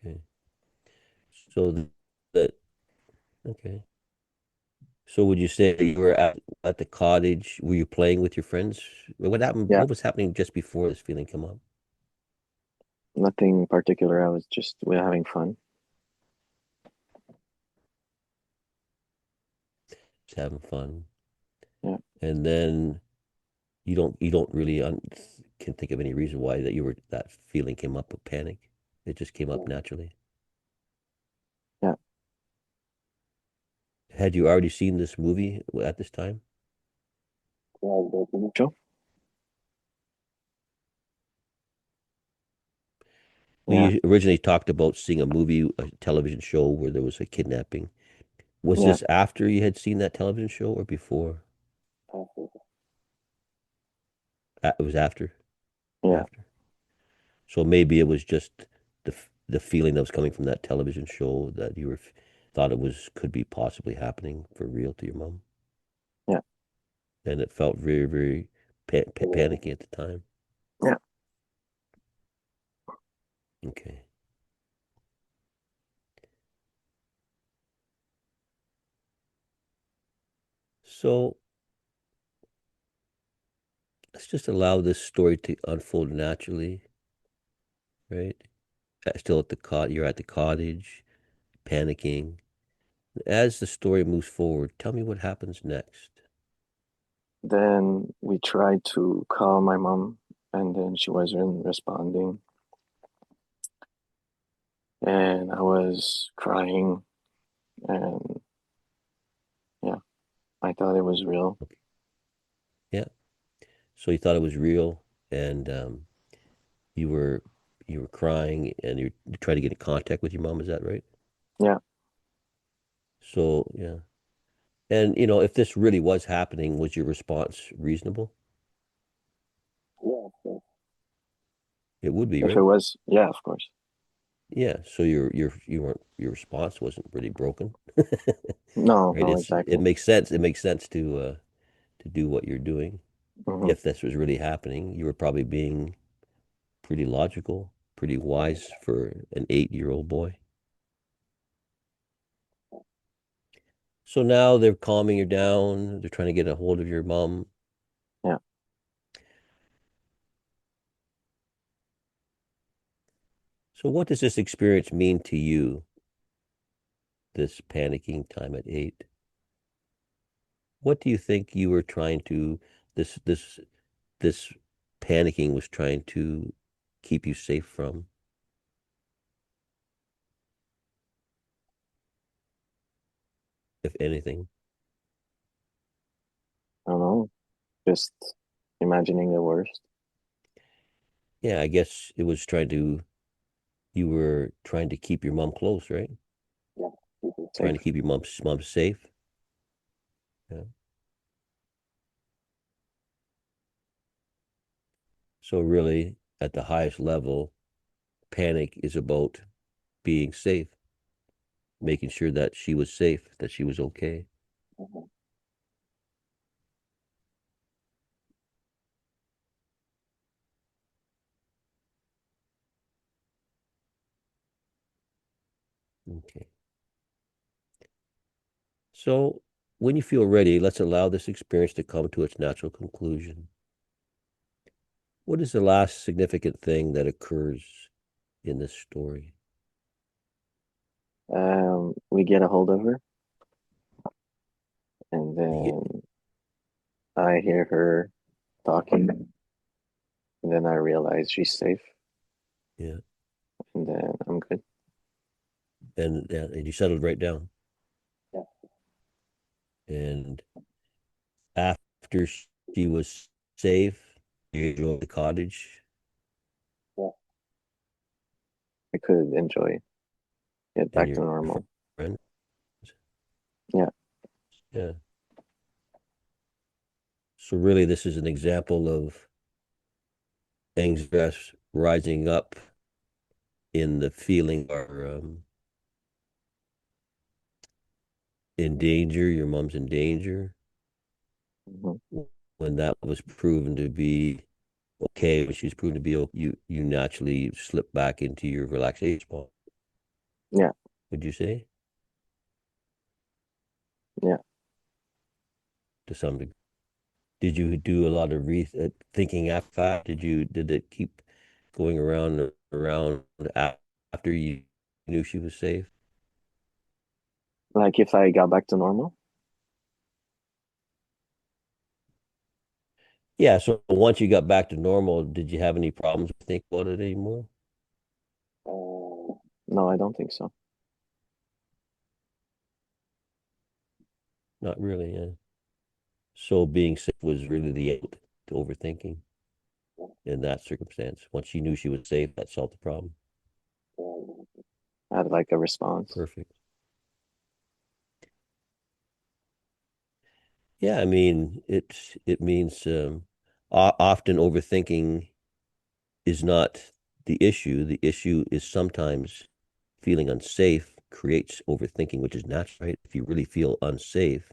Okay. So that okay. So would you say you were at the cottage? Were you playing with your friends? What happened? yeah, What was happening just before this feeling come up? nothing particular. I was just we're having fun. Just having fun, Yeah, and then you don't really can think of any reason why that feeling came up of panic. It just came up naturally. yeah. Had you already seen this movie at this time? Sure. Well, Yeah, you originally talked about seeing a television show where there was a kidnapping. Was yeah, this after you had seen that television show or before? It was after. yeah, After. So maybe it was just the feeling that was coming from that television show that thought it was could be possibly happening for real to your mom, yeah, and it felt very very panicky at the time. yeah. Okay, so let's just allow this story to unfold naturally, right? Still at the you're at the cottage, panicking. As the story moves forward, tell me what happens next. Then we tried to call my mom, and then she wasn't responding, and I was crying, and yeah, I thought it was real. Okay. Yeah. So you thought it was real, and you were you were crying, and you tried to get in contact with your mom. Is that right? Yeah, So yeah. And if this really was happening, was your response reasonable? It would be, if it right? was, yeah, of course. Yeah. So your response wasn't really broken, No, right? no, It exactly. makes sense. It makes sense to do what you're doing. Hmm. If this was really happening, you were probably being pretty logical, pretty wise for an 8-year-old boy. So now they're calming you down. They're trying to get a hold of your mom. Yeah. So what does this experience mean to you, this panicking time at 8? What do you think you were trying to, this panicking was trying to keep you safe from, if anything? I don't know. Just imagining the worst. Yeah, I guess it was you were trying to keep your mom close, right? Yeah. Trying Safe. to keep your mom safe. Yeah. So really, at the highest level, panic is about being safe, making sure that she was safe, that she was okay. Mhm. Okay. So when you feel ready, let's allow this experience to come to its natural conclusion. What is the last significant thing that occurs in this story? We get a hold of her, and You get, then I hear her talking, and then I realize she's safe, yeah, and then I'm good. and you settled right down. Yeah. And after she was safe, you enjoyed the cottage Yeah. I could enjoy get and back to your normal. friend. Yeah. Yeah. So really, this is an example of anxiety rising up in the feeling or in danger. Your mom's in danger. Hmm. When that was proven to be okay, when she was proven to be okay, you naturally slip back into your relaxation spot. Yeah. Would you say Yeah. to some degree? Did you do a lot of thinking after that? Did it keep going around and around after you knew she was safe? Like if I got back to normal. Yeah. So once you got back to normal, did you have any problems think about it anymore? No, I don't think so. Not really. Yeah. So being sick was really the end to overthinking in that circumstance. Once you knew she was safe, that solved the problem. I had like a response. Perfect. Yeah, I mean, it means often overthinking is not the issue. The issue is sometimes feeling unsafe creates overthinking, which is natural, right? If you really feel unsafe,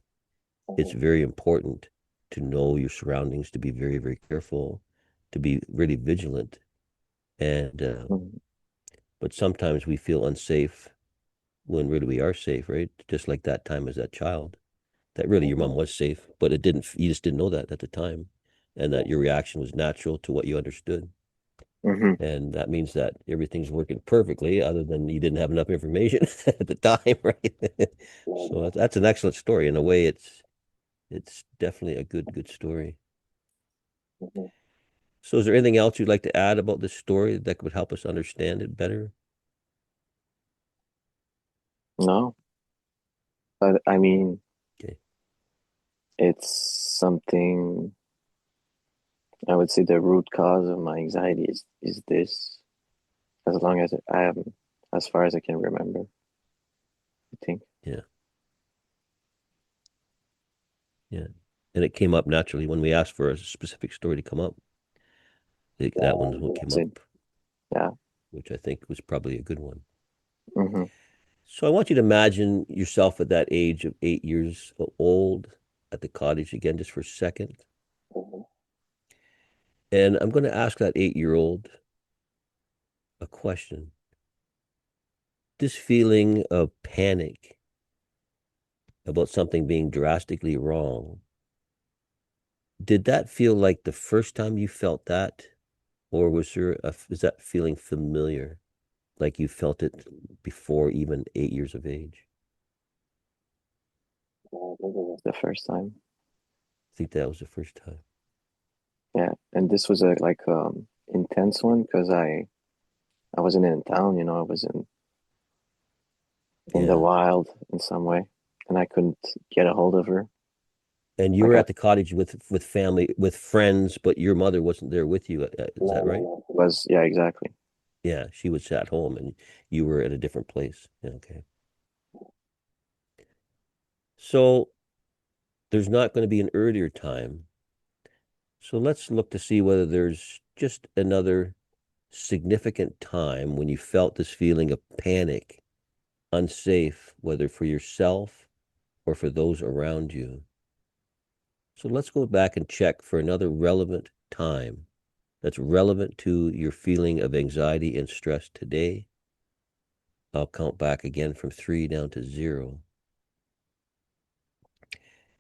it's Mhm. very important to know your surroundings, to be very, very careful, to be really vigilant. And Mhm. but sometimes we feel unsafe when really we are safe, right? Just like that time as that child, that really your mom Mhm. was safe, but you just didn't know that at the time, and that your reaction was natural to what you understood. Mhm. And that means that everything's working perfectly, other than you didn't have enough information at the time, right? So that's an excellent story. In a way, it's definitely a good story. Mhm. So is there anything else you'd like to add about this story that would help us understand it better? No, but I mean, Okay. it's something I would say the root cause of my anxiety is this. As long as I am, as far as I can remember, I think. Yeah. Yeah. And it came up naturally when we asked for a specific story to come up. That one's what came That's it. up, Yeah. which I think was probably a good one. Hmm. So I want you to imagine yourself at that age of 8 years old at the cottage again, just for a second. And I'm going to ask that 8 year old a question. This feeling of panic about something being drastically wrong, did that feel like the first time you felt that? Or is that feeling familiar, like you felt it before even 8 years of age? I think it was the first time. I think that was the first time. Yeah, and this was a like intense one because I wasn't in town, I was in the Yeah. wild in some way, and I couldn't get a hold of her. And you Like were at the cottage with family, with friends, but your mother wasn't there with you. Is no, that no, right? no. Was yeah, exactly. Yeah, she was at home and you were at a different place. Yeah, okay. So there's not going to be an earlier time. So let's look to see whether there's just another significant time when you felt this feeling of panic, unsafe, whether for yourself or for those around you. So let's go back and check for another relevant time that's relevant to your feeling of anxiety and stress today, I'll count back again from three down to zero.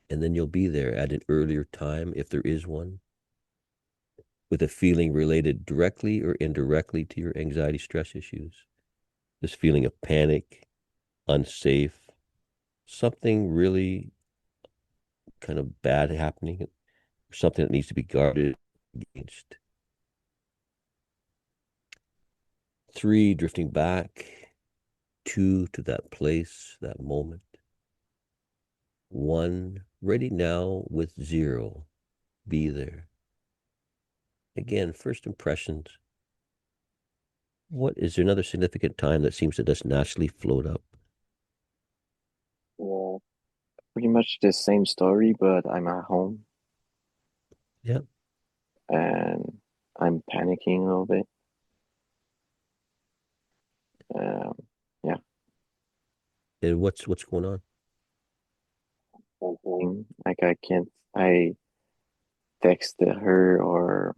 And then you'll be there at an earlier time, if there is one, with a feeling related directly or indirectly to your anxiety stress issues. This feeling of panic, unsafe, something really kind of bad happening, something that needs to be guarded against. Three, drifting back. Two, to that place, that moment. One, ready now with zero. Be there. Again, first impressions. What is there another significant time that seems to just naturally float up? Well, pretty much the same story, but I'm at home Yeah. and I'm panicking a little bit. Um, yeah, And what's going on? something like I can't. I text her or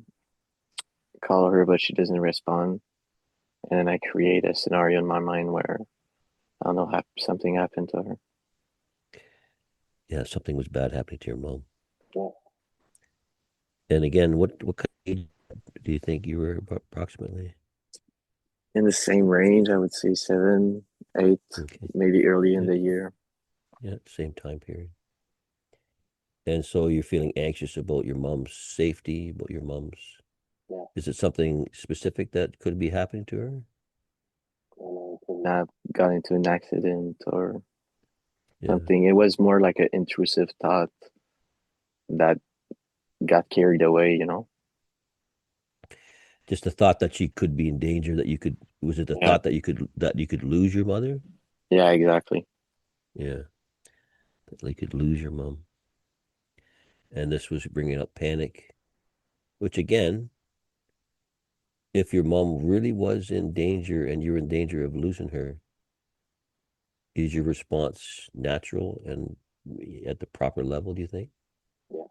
call her, but she doesn't respond, and then I create a scenario in my mind where I don't know, something happened to her. Yeah, something was bad happening to your mom. Yeah. And again, what kind of age do you think you were approximately? In the same range, I would say 7, 8, Okay. maybe early in Yeah. the year. Yeah, same time period. And so you're feeling anxious about your mom's safety, about your mom's. Yeah. Is it something specific that could be happening to her? Not got into an accident or Yeah. something. It was more like an intrusive thought that got carried away, you know? Just the thought that she could be in danger, that you could, was it the Yeah. thought that you could lose your mother? Yeah, exactly. Yeah. That you could lose your mom. And this was bringing up panic, which again, if your mom really was in danger and you're in danger of losing her, is your response natural and at the proper level, do you think? Yeah,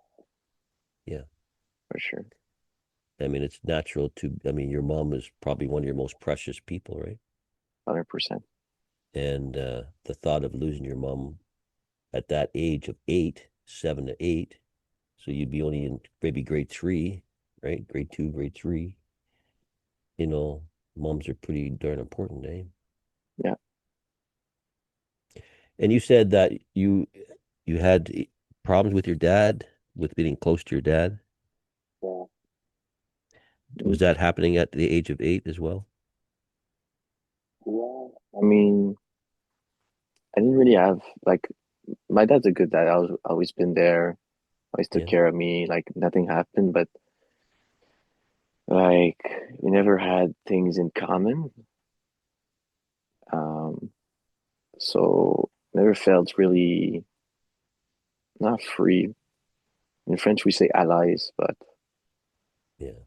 Yeah. for sure. I mean, it's natural to, I mean, your mom is probably one of your most precious people, right? 100%. And the thought of losing your mom at that age of eight, 7 to 8, so you'd be only in maybe grade three, right? Grade two, grade three. You know, moms are pretty darn important, eh? Yeah. And you said that you had problems with your dad, with being close to your dad. Yeah. Was Mhm. that happening at the age of 8 as well? Yeah. I mean, I didn't really have like my dad's a good dad. I was always been there, always took Yeah, care of me, like nothing happened, but like we never had things in common. Um, so never felt really not free. In French we say allies, but yeah,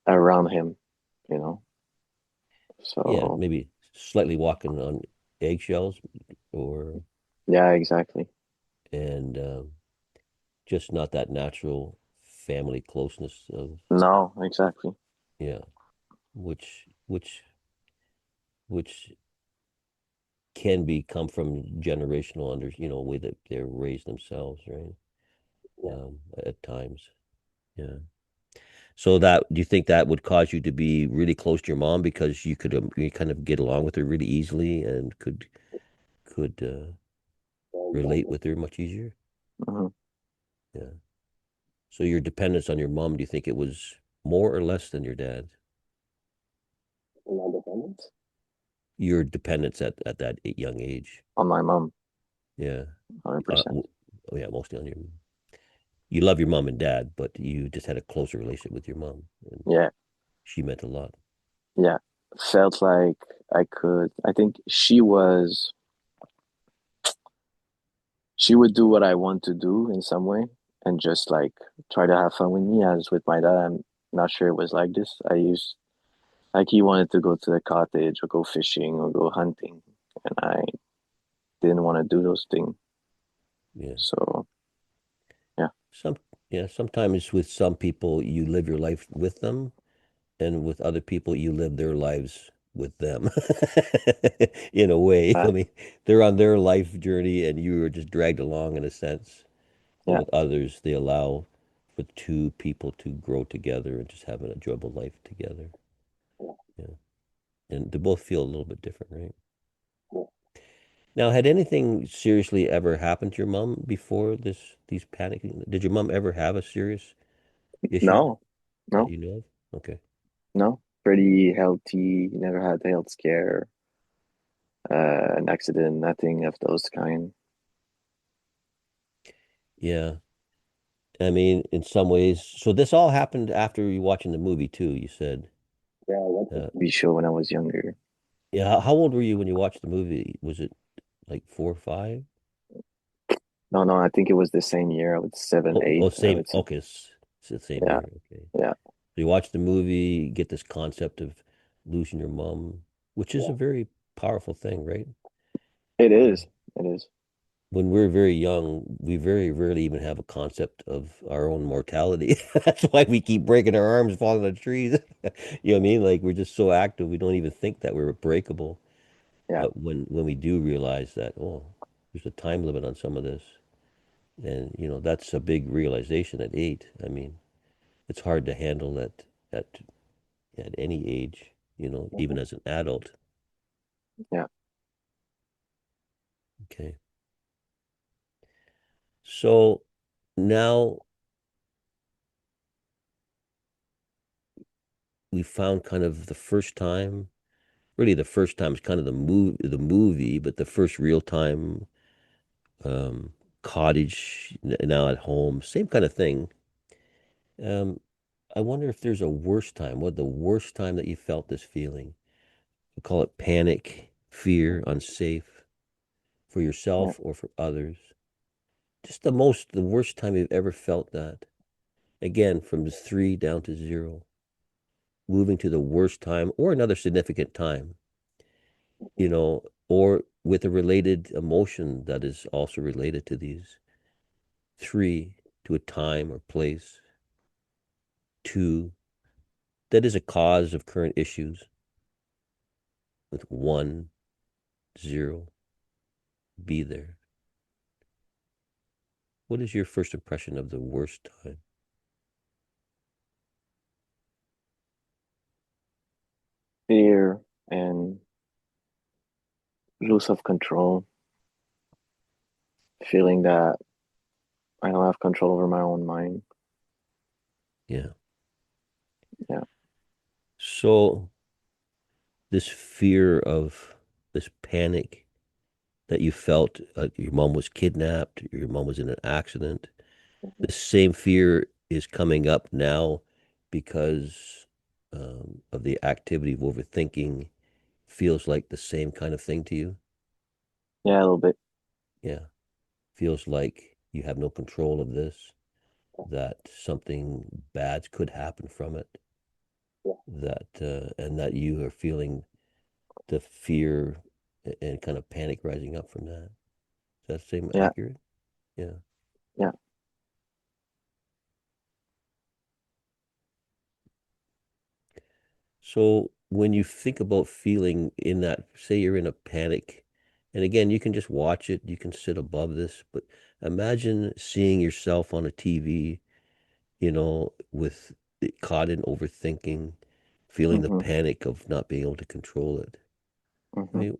around him, you know. yeah. So Maybe slightly walking on eggshells, or yeah, exactly. and just not that natural family closeness of No, exactly. yeah, which can be come from generational way that they're raised themselves, right? Yeah. At times, yeah. So that do you think that would cause you to be really close to your mom because you kind of get along with her really easily and could Yeah, relate exactly. with her much easier? Hmm. Yeah. So your dependence on your mom, do you think it was more or less than your dad? My dependence Your dependence at that young age. on my mom, Yeah. 100%. Oh yeah, mostly on your. You love your mom and dad, but you just had a closer relationship with your mom, and Yeah, she meant a lot. yeah. Felt like I could. I think she would do what I want to do in some way and just like try to have fun with me. As with my dad, I'm not sure it was like this. I used like he wanted to go to the cottage or go fishing or go hunting, and I didn't want to do those things. Yeah. So yeah, Some yeah, sometimes with some people you live your life with them, and with other people you live their lives with them in a way. I Right. mean, they're on their life journey and you were just dragged along in a sense. But Yeah. with others, they allow for two people to grow together and just have an enjoyable life together. Yeah. And they both feel a little bit different, right? Now, had anything seriously ever happened to your mom before these panicking? Did your mom ever have a serious issue No, that no, you know of? Okay. no. Pretty healthy. Never had a health scare, an accident, nothing of those kind. Yeah. I mean, in some ways, so this all happened after you watching the movie too, you said. Yeah, I went to Uh, be sure when I was younger. yeah, how old were you when you watched the movie? Was it like 4 or 5? No, no, I think it was the same year. I was seven, Oh, eight. I same. would say. Okay, it's the same Yeah, year. Okay. yeah. You watch the movie, get this concept of losing your mom, which is a very powerful thing, right? It Uh, is. It is. when we're very young, we very rarely even have a concept of our own mortality. That's why we keep breaking our arms, falling on trees. You know what I mean? Like we're just so active, we don't even think that we're breakable. Yeah, But when we do realize that, oh, there's a time limit on some of this, and that's a big realization at 8. I mean, it's hard to handle that at any age, even as an adult. yeah. Okay. So now we found kind of the first time, really the first time is kind of the movie, but the first real time um, cottage now at home, same kind of thing. Um, I wonder if there's a worse time. What the worst time that you felt this feeling? We call it panic, fear, unsafe for Yeah. yourself or for others. Just the worst time you've ever felt that. Again, from 3 down to 0, moving to the worst time or another significant time, or with a related emotion that is also related to these. 3, to a time or place. 2, that is a cause of current issues. With 1, 0, be there. What is your first impression of the worst time? Fear and loss of control, feeling that I don't have control over my own mind. Yeah. Yeah. So this fear of this panic that you felt, your mom was kidnapped, your mom was in an accident. The same fear is coming up now because of the activity of overthinking. Feels like the same kind of thing to you. Yeah, a little bit. Yeah. Feels like you have no control of this, that something bad could happen from it, that and that you are feeling the fear and kind of panic rising up from that. Is that seem Yeah, accurate? Yeah. yeah. So when you think about feeling in that, say you're in a panic, and again, you can just watch it, you can sit above this, but imagine seeing yourself on a TV, with caught in overthinking, feeling the Mm-hmm. panic of not being able to control it. I Mm-hmm. mean,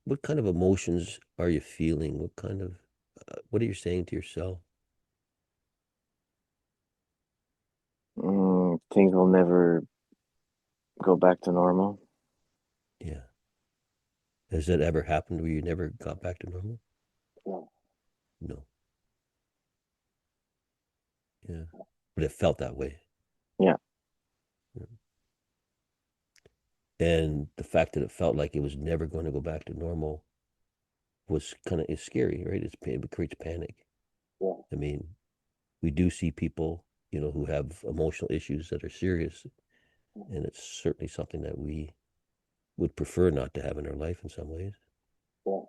what kind of emotions are you feeling? What are you saying to yourself? Things will never go back to normal. Yeah. Has that ever happened where you never got back to normal? No. No. Yeah. But it felt that way. Yeah, Yeah. And the fact that it felt like it was never going to go back to normal was kind of is scary, right? It creates panic. yeah, I mean, we do see people, who have emotional issues that are serious, and it's certainly something that we would prefer not to have in our life in some ways. yeah.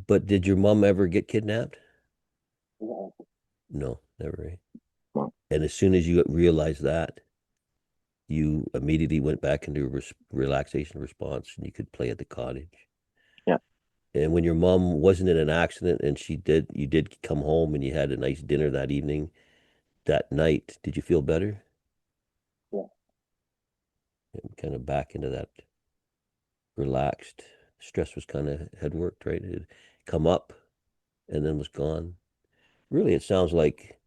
But did your mom ever get kidnapped? No. No, never. Right? And as soon as you realized that, you immediately went back into relaxation response and you could play at the cottage. Yeah. And when your mom wasn't in an accident and you did come home and you had a nice dinner that evening, that night, did you feel better? Yeah. And kind of back into that relaxed. Stress was kind of had worked, right? It had come up and then was gone. Really, it sounds like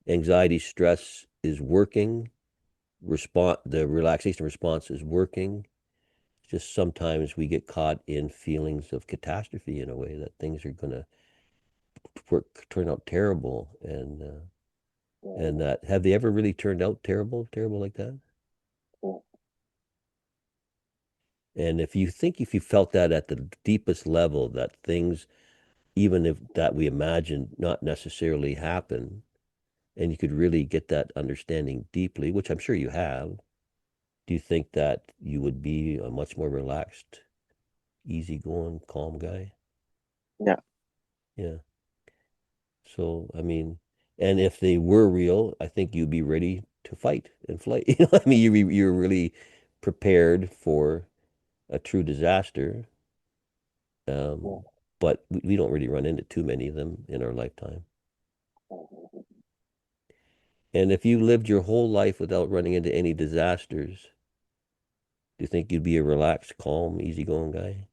anxiety, stress is working. The relaxation response is working. Just sometimes we get caught in feelings of catastrophe in a way that things are going to turn out terrible, and that have they ever really turned out terrible like that? And if you felt that at the deepest level, that things, even if that we imagine not necessarily happen, and you could really get that understanding deeply, which I'm sure you have, do you think that you would be a much more relaxed, easygoing, calm guy? Yeah. Yeah. So, I mean, and if they were real, I think you'd be ready to fight and flight. I mean, you're really prepared for a true disaster. Yeah. But we don't really run into too many of them in our lifetime. And if you lived your whole life without running into any disasters, do you think you'd be a relaxed, calm, easygoing guy?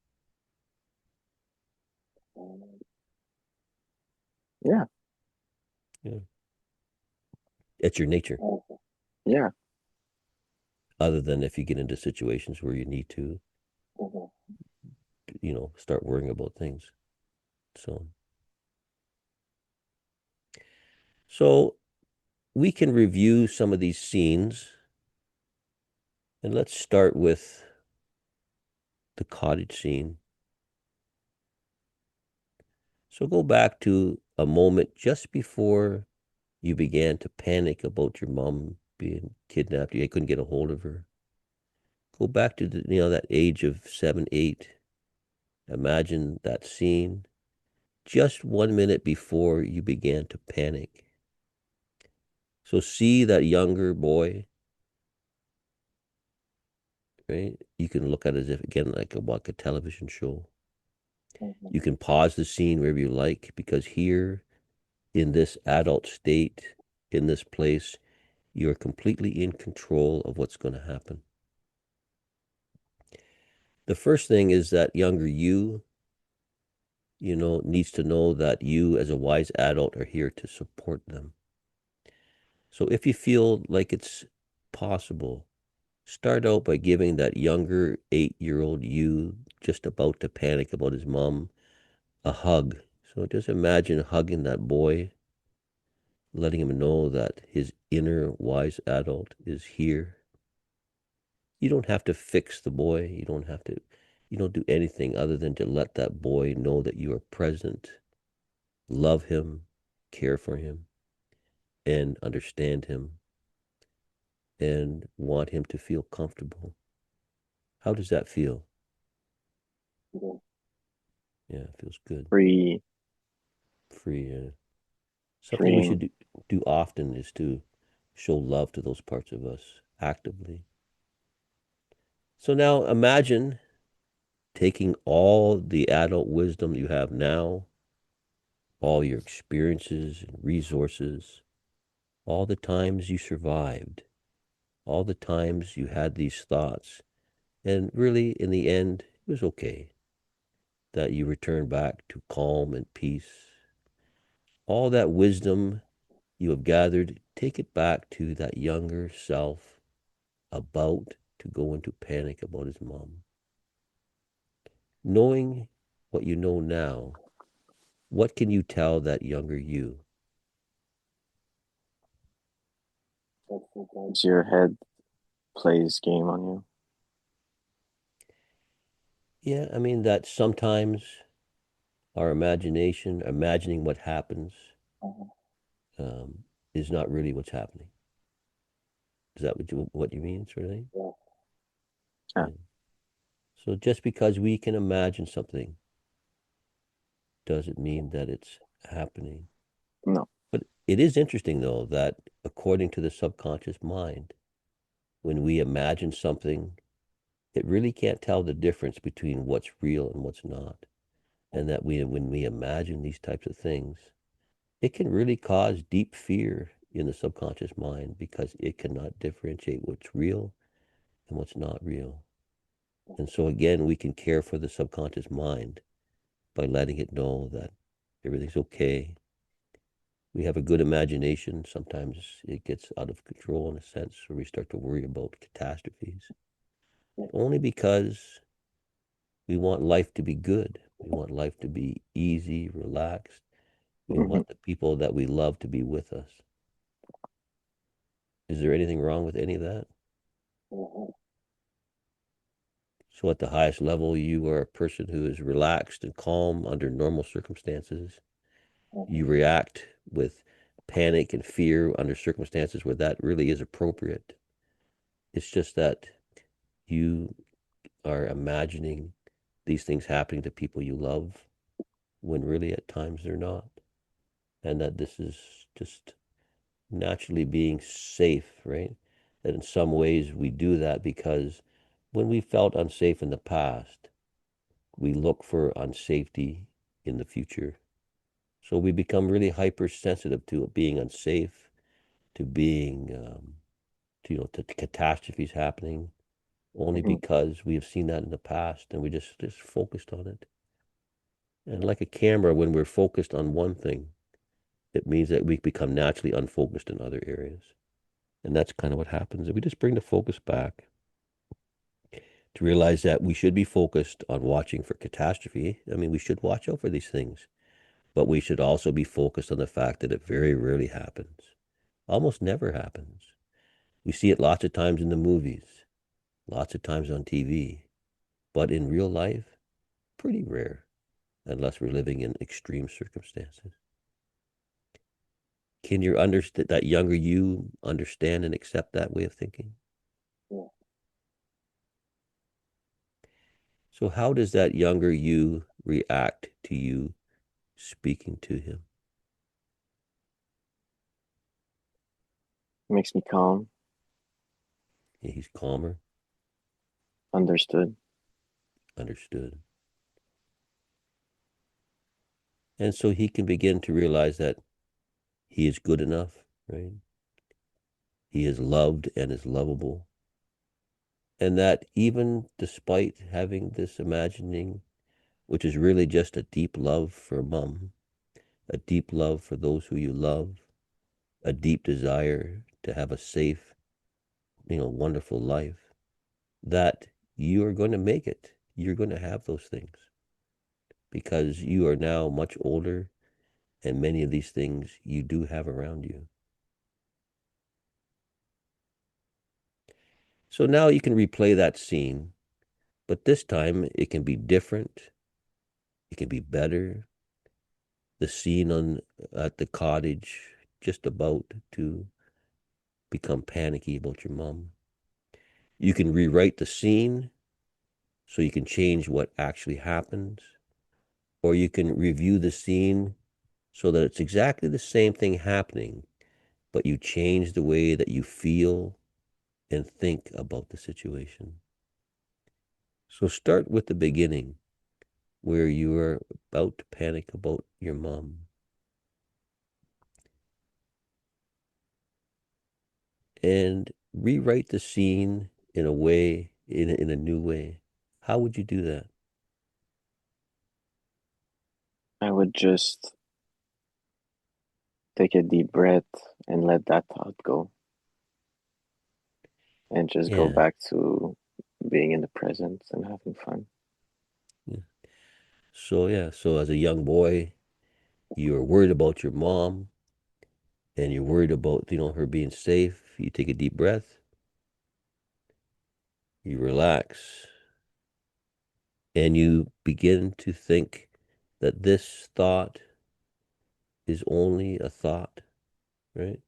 Yeah. Yeah. It's your nature, Yeah. other than if you get into situations where you need to, start worrying about things. So, so we can review some of these scenes, and let's start with the cottage scene. So go back to a moment just before you began to panic about your mom being kidnapped. You couldn't get a hold of her. Go back to that age of 7, 8. Imagine that scene just 1 minute before you began to panic. So see that younger boy, right? You can look at it as if again like a television show. You can pause the scene wherever you like because here in this adult state, in this place, you're completely in control of what's going to happen. The first thing is that younger needs to know that you as a wise adult are here to support them. So if you feel like it's possible, start out by giving that younger 8-year-old you just about to panic about his mom a hug. So just imagine hugging that boy, letting him know that his inner wise adult is here. You don't have to fix the boy. You don't do anything other than to let that boy know that you are present, love him, care for him, and understand him, and want him to feel comfortable. How does that feel? Yeah, it feels good. Free. Free. Something we should Freeing. do often is to show love to those parts of us actively. So now imagine taking all the adult wisdom you have now, all your experiences and resources, all the times you survived, all the times you had these thoughts, and really, in the end, it was okay that you returned back to calm and peace. All that wisdom you have gathered, take it back to that younger self about to go into panic about his mom. Knowing what you know now, what can you tell that younger you? Sometimes your head plays game on you. Yeah, I mean that sometimes our imagination, imagining what happens, um, is not really what's happening. Is that what you mean, sort of thing? Yeah. Yeah. So just because we can imagine something doesn't mean that it's happening. No. But it is interesting, though, that according to the subconscious mind, when we imagine something, it really can't tell the difference between what's real and what's not. And that when we imagine these types of things, it can really cause deep fear in the subconscious mind because it cannot differentiate what's real and what's not real. And so, again, we can care for the subconscious mind by letting it know that everything's okay. We have a good imagination. Sometimes it gets out of control in a sense where we start to worry about catastrophes, only because we want life to be good. We want life to be easy, relaxed. We Hmm. want the people that we love to be with us. Is there anything wrong with any of that? So, at the highest level, you are a person who is relaxed and calm under normal circumstances. You react with panic and fear under circumstances where that really is appropriate. It's just that you are imagining these things happening to people you love when really at times they're not. And that this is just naturally being safe, right? That in some ways we do that because when we felt unsafe in the past, we look for unsafety in the future. So we become really hypersensitive to being unsafe, to being, to catastrophes happening, only Hmm. because we have seen that in the past and we just focused on it. And like a camera, when we're focused on one thing, it means that we become naturally unfocused in other areas. And that's kind of what happens. We just bring the focus back to realize that we should be focused on watching for catastrophe. I mean, we should watch out for these things, but we should also be focused on the fact that it very rarely happens, almost never happens. We see it lots of times in the movies, lots of times on TV, but in real life, pretty rare, unless we're living in extreme circumstances. Can your understand that younger you understand and accept that way of thinking? So how does that younger you react to you speaking to him? Makes me calm, Yeah, he's calmer, understood. understood. And so he can begin to realize that he is good enough, right? He is loved and is lovable. And that even despite having this imagining, which is really just a deep love for mom, a deep love for those who you love, a deep desire to have a safe, wonderful life, that you are going to make it. You're going to have those things because you are now much older and many of these things you do have around you. So now you can replay that scene, but this time it can be different. It can be better. The scene on at the cottage, just about to become panicky about your mom. You can rewrite the scene so you can change what actually happens, or you can review the scene so that it's exactly the same thing happening, but you change the way that you feel and think about the situation. So start with the beginning where you are about to panic about your mom and rewrite the scene in a way, in a new way. How would you do that? I would just take a deep breath and let that thought go and just go Yeah, back to being in the present and having fun. yeah. So as a young boy, you are worried about your mom and you're worried about, her being safe. You take a deep breath, you relax, and you begin to think that this thought is only a thought, right?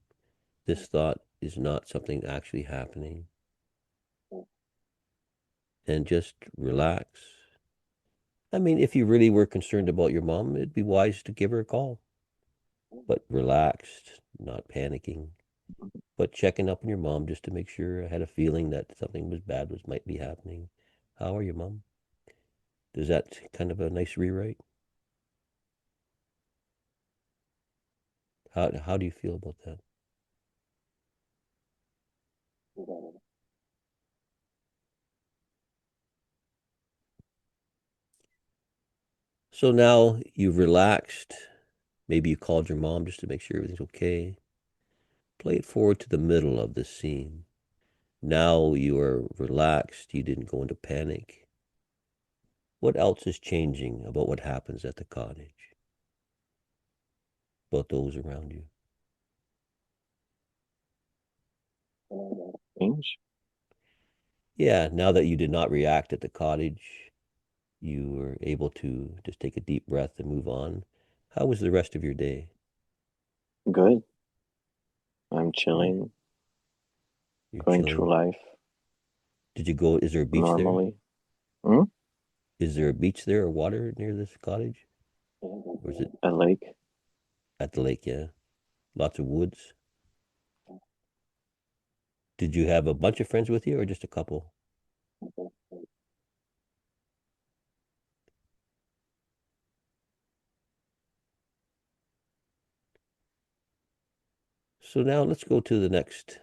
This thought is not something actually happening. And just relax. I mean, if you really were concerned about your mom, it'd be wise to give her a call, but relaxed, not panicking. but checking up on your mom just to make sure. I had a feeling that something was might be happening. How are you, mom? Is that kind of a nice rewrite? How do you feel about that? So now you've relaxed. Maybe you called your mom just to make sure everything's okay. Play it forward to the middle of the scene. Now you are relaxed. You didn't go into panic. What else is changing about what happens at the cottage, about those around you? Change. Yeah, now that you did not react at the cottage, you were able to just take a deep breath and move on. How was the rest of your day? Good. I'm Yeah, chilling, you're going through chilling. life Did you go? Is there a beach there? normally. Hmm? Is there a beach there or water near this cottage? Or is it A lake. at the lake? Yeah. Lots of woods. Did you have a bunch of friends with you or just a couple? So now let's go to the next.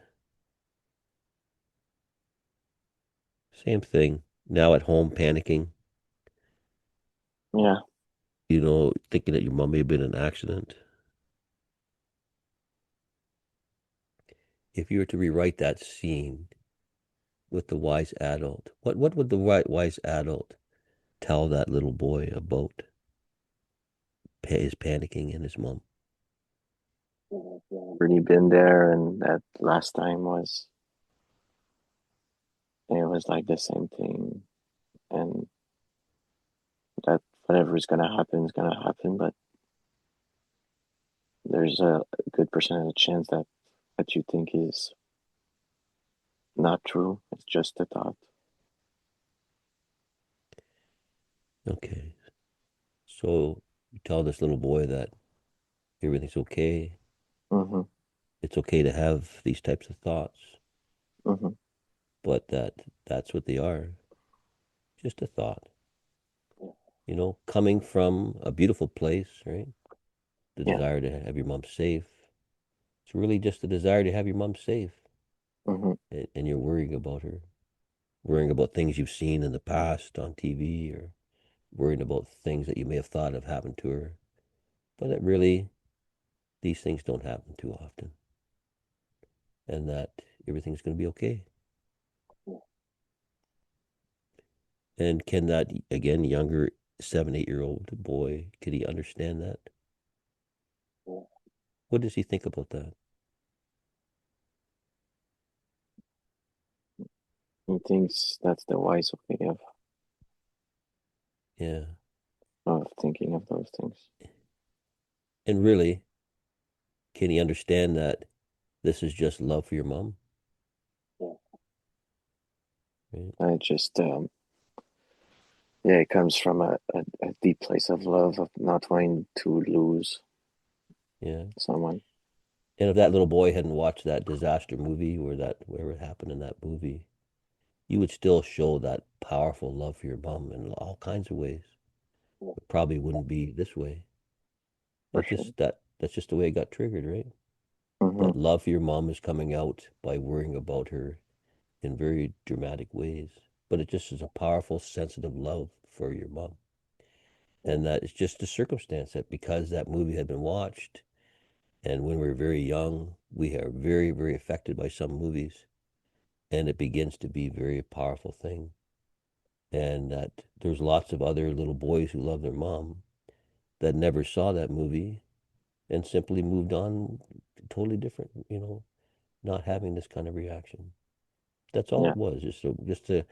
Same thing. Now at home, panicking, Yeah. thinking that your mom may have been in an accident. If you were to rewrite that scene with the wise adult, what would the wise adult tell that little boy about his panicking and his mom? Already been there, and that last time was, it was like the same thing. And that whatever is gonna happen is gonna happen, but there's a good percentage chance that what you think is not true. It's just a thought. Okay. So you tell this little boy that everything's okay. Mm-hmm. It's okay to have these types of thoughts, Mm-hmm. but that's what they are. Just a thought. Coming from a beautiful place, right? The Yeah. desire to have your mom safe. It's really just the desire to have your mom safe. Mm-hmm. And you're worrying about her, worrying about things you've seen in the past on TV, or worrying about things that you may have thought have happened to her. But it really, these things don't happen too often, and that everything's going to be okay. And can that, again, younger 7, 8 year old boy, could he understand that? What does he think about that? He thinks that's the wise way Yeah. of thinking of those things. And really, can he understand that this is just love for your mom? Right? I just, yeah, it comes from a deep place of love, of not wanting to lose Yeah. someone. And if that little boy hadn't watched that disaster movie or that whatever happened in that movie, you would still show that powerful love for your mom in all kinds of ways. It probably wouldn't be this way. For It's sure. just that's just the way it got triggered, right? Mm-hmm. That love for your mom is coming out by worrying about her in very dramatic ways. But it just is a powerful, sensitive love for your mom. And that it's just a circumstance that because that movie had been watched and when we're very young, we are very, very affected by some movies and it begins to be a very powerful thing. And that there's lots of other little boys who love their mom that never saw that movie and simply moved on totally different, not having this kind of reaction. That's all Yeah. it was, just a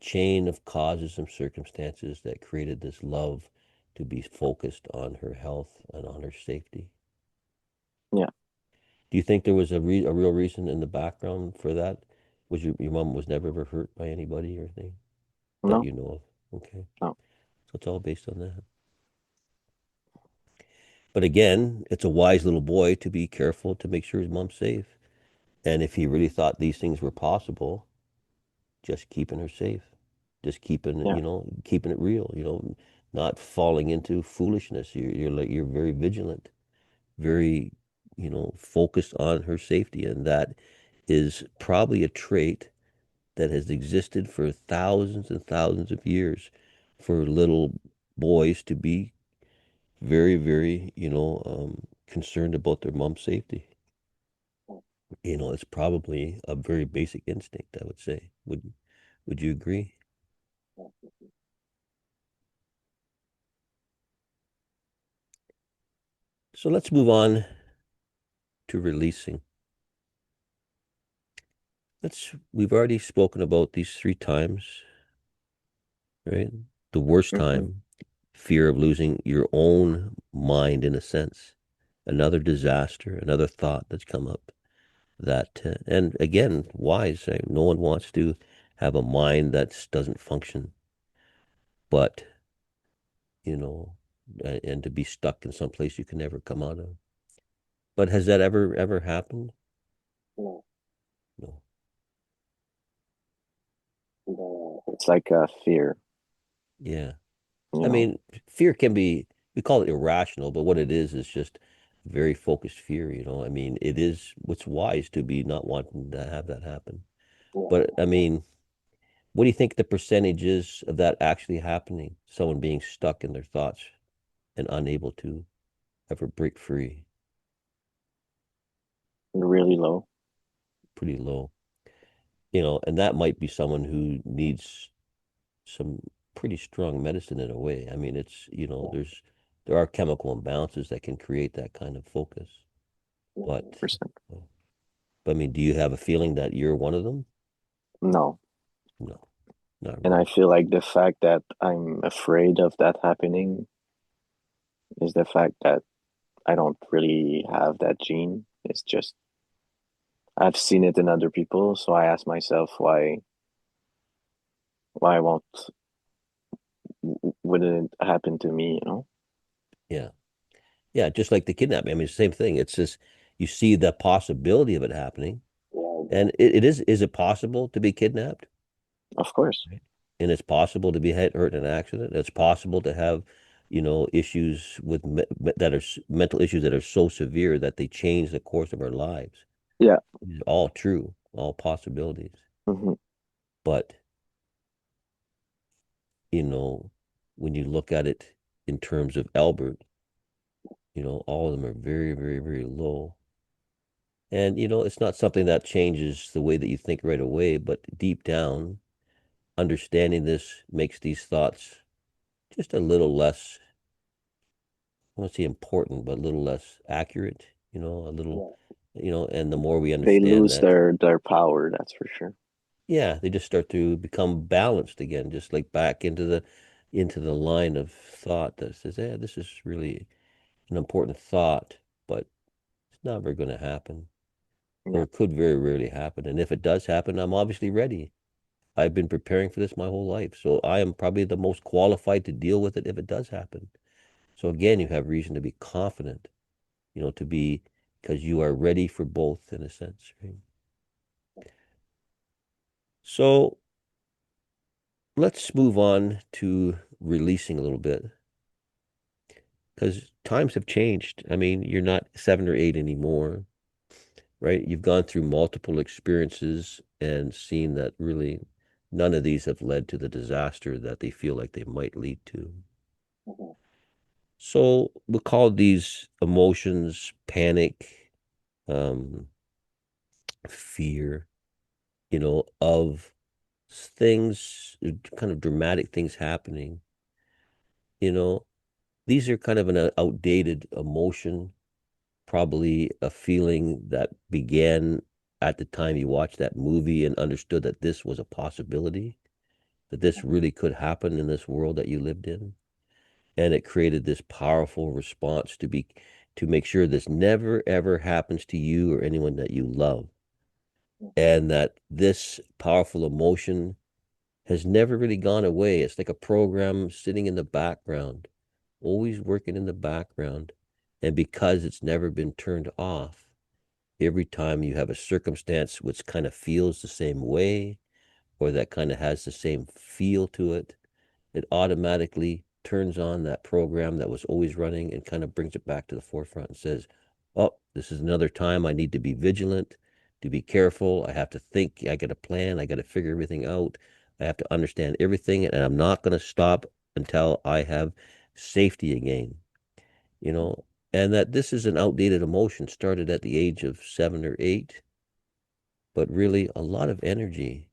chain of causes and circumstances that created this love to be focused on her health and on her safety. Yeah. Do you think there was a real reason in the background for that? Was your mom was never ever hurt by anybody or anything that No. you know of? Okay, No. so it's all based on that. But again, it's a wise little boy to be careful to make sure his mom's safe. And if he really thought these things were possible, just keeping her safe, just keeping, Yeah. keeping it real, not falling into foolishness. You're very vigilant, very, focused on her safety. And that is probably a trait that has existed for thousands and thousands of years for little boys to be very, very, concerned about their mom's safety. It's probably a very basic instinct, I would say. Would you agree? So let's move on to releasing. We've already spoken about these three times, right? The worst Hmm. time, fear of losing your own mind in a sense. Another disaster, another thought that's come up and again, wise, right? No one wants to have a mind that doesn't function, but, you know, and to be stuck in some place you can never come out of. But has that ever happened? No. No. It's like a fear, Yeah. you I know. mean, fear can be, we call it irrational, but what it is just very focused fear, I mean, it is what's wise to be not wanting to have that happen. But I mean, what do you think the percentage is of that actually happening? Someone being stuck in their thoughts and unable to ever break free? Really low. Pretty low. And that might be someone who needs some pretty strong medicine in a way. I mean, there are chemical imbalances that can create that kind of focus. But, 100%. uh, but I mean, do you have a feeling that you're one of them? No. No, not And I really. feel like the fact that I'm afraid of that happening is the fact that I don't really have that gene. It's just I've seen it in other people, so I ask myself why won't wouldn't it happen to me, you know? Yeah. Yeah, just like the kidnapping. I mean, same thing. It's just you see the possibility of it happening. Yeah, And is it possible to be kidnapped? of course. Right. And it's possible to be hurt in an accident. It's possible to have, issues with mental issues that are so severe that they change the course of our lives. Yeah. These are all true, all possibilities. Hmm. But, you know, when you look at it in terms of Albert, all of them are very, very, very low. And, it's not something that changes the way that you think right away, but deep down, understanding this makes these thoughts just a little less, I won't say important, but a little less accurate, a little, and the more we They understand lose that, their power, that's for sure. yeah, they just start to become balanced again, just like back into the line of thought that says, yeah, this is really an important thought, but it's never going to happen, or Yeah. it could very rarely happen. And if it does happen, I'm obviously ready. I've been preparing for this my whole life, so I am probably the most qualified to deal with it if it does happen. So again, you have reason to be confident, to be because you are ready for both in a sense, right? So let's move on to releasing a little bit because times have changed. I mean, you're not 7 or 8 anymore, right? You've gone through multiple experiences and seen that really none of these have led to the disaster that they feel like they might lead to. Mhm. So we call these emotions panic, um, fear, of things, kind of dramatic things happening. You know, these are kind of an outdated emotion, probably a feeling that began at the time you watched that movie and understood that this was a possibility, that this really could happen in this world that you lived in. And it created this powerful response to make sure this never ever happens to you or anyone that you love. And that this powerful emotion has never really gone away. It's like a program sitting in the background, always working in the background. And because it's never been turned off, Every time you have a circumstance which kind of feels the same way or that kind of has the same feel to it, it automatically turns on that program that was always running and kind of brings it back to the forefront and says, oh, this is another time I need to be vigilant, to be careful. I have to think, I got to plan, I got to figure everything out. I have to understand everything, and I'm not going to stop until I have safety again, you know, and that this is an outdated emotion started at the age of 7 or 8, but really a lot of energy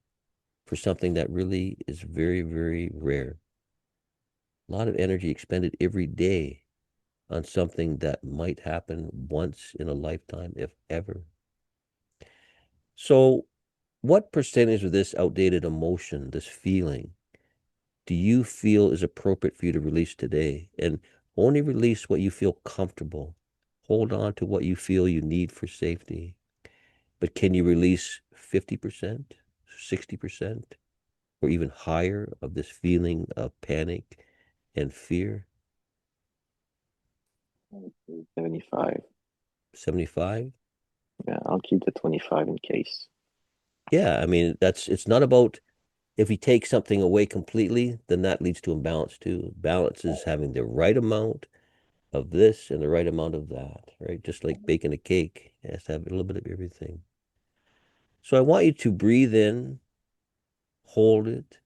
for something that really is very, very rare. A lot of energy expended every day on something that might happen once in a lifetime, if ever. So, what percentage of this outdated emotion, this feeling, do you feel is appropriate for you to release today? And only release what you feel comfortable. Hold on to what you feel you need for safety. But can you release 50%, 60%, or even higher of this feeling of panic and fear? 75. 75? Yeah, I'll keep the 25 in case. Yeah, I mean, it's not about if we take something away completely, then that leads to imbalance too. Balance is having the right amount of this and the right amount of that, right? Just like baking a cake, it has to have a little bit of everything. So I want you to breathe in, hold it,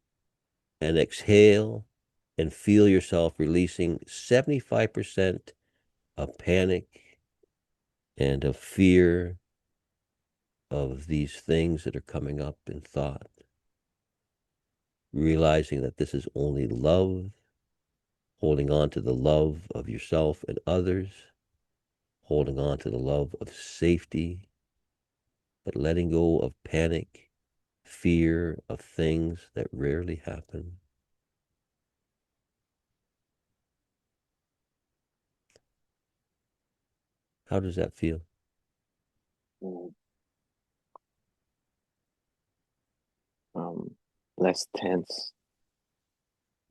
and exhale and feel yourself releasing 75% of panic and of fear of these things that are coming up in thought, realizing that this is only love, holding on to the love of yourself and others, holding on to the love of safety, but letting go of panic, fear of things that rarely happen. How does that feel? Mm. Um, Less tense.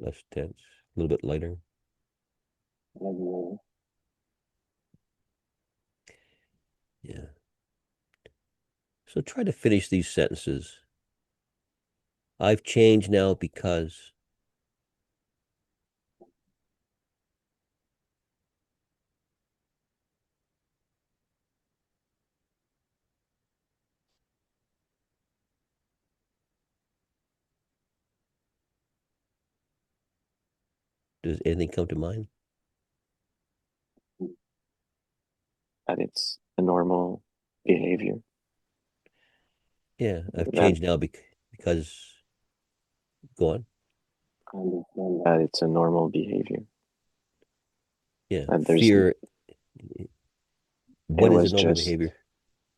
Less tense, a little bit lighter? Maybe. Yeah. So try to finish these sentences. I've changed now because. Does anything come to mind? That it's a normal behavior. Yeah, I've That changed now because. Go on. I understand that it's a normal behavior. Yeah, That there's fear. it What is a was normal just behavior?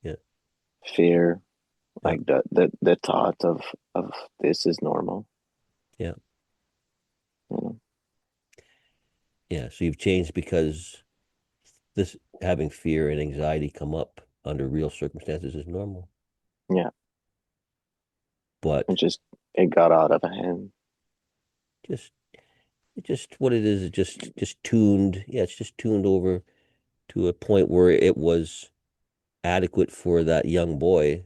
Yeah, fear, yeah, like the thought of this is normal. yeah, You know? yeah. So you've changed because this having fear and anxiety come up under real circumstances is normal. Yeah, it But just it got out of hand. just just what it is just tuned. Yeah, it's just tuned over to a point where it was adequate for that young boy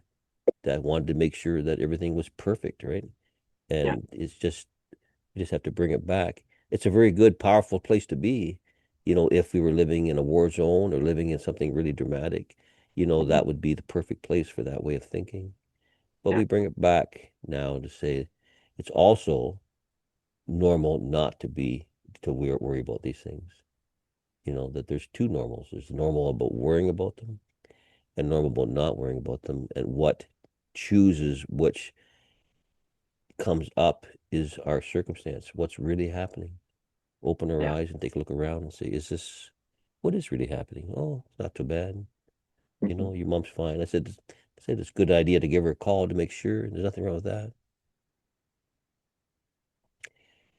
that wanted to make sure that everything was perfect, right? Yeah, And it's just you just have to bring it back. It's a very good, powerful place to be. If we were living in a war zone or living in something really dramatic, hmm that would be the perfect place for that way of thinking. But yeah, we bring it back now to say it's also normal not to worry about these things. That there's two normals. There's normal about worrying about them and normal about not worrying about them. And what chooses which comes up is our circumstance, what's really happening. Open our yeah. eyes and take a look around and say, what is really happening? Oh, it's not too bad. hmm Your mom's fine. I said it's a good idea to give her a call to make sure. There's nothing wrong with that.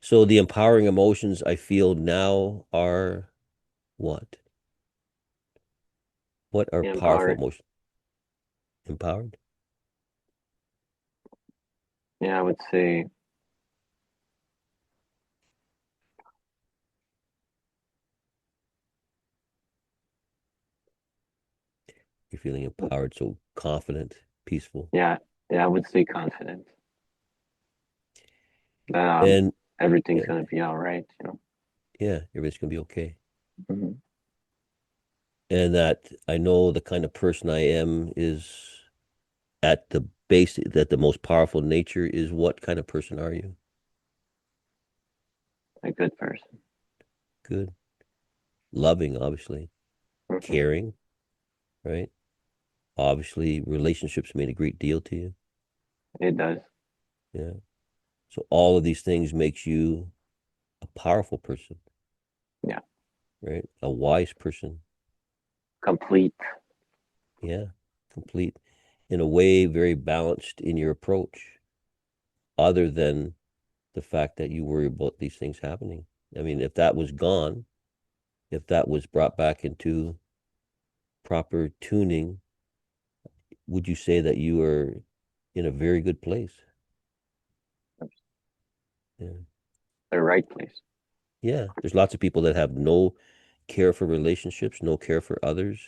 So the empowering emotions I feel now are what? What are powerful Empowered. emotions? Empowered? Yeah, I would say You're feeling empowered, so confident, peaceful. Yeah, yeah, I would say confident that And everything's yeah, gonna be all right, you know. yeah, everything's gonna be okay. Hmm. And that I know the kind of person I am is at the base, that the most powerful nature is what kind of person are you? A good person. Good. Loving, obviously. Hmm. Caring, right? Obviously, relationships mean a great deal to you. It does. Yeah. So all of these things makes you a powerful person, Yeah, right? A wise person. complete. Yeah. Complete. In a way, very balanced in your approach, other than the fact that you worry about these things happening. I mean, if that was gone, if that was brought back into proper tuning, would you say that you are in a very good place? Yeah. The right place. Yeah. There's lots of people that have no care for relationships, no care for others,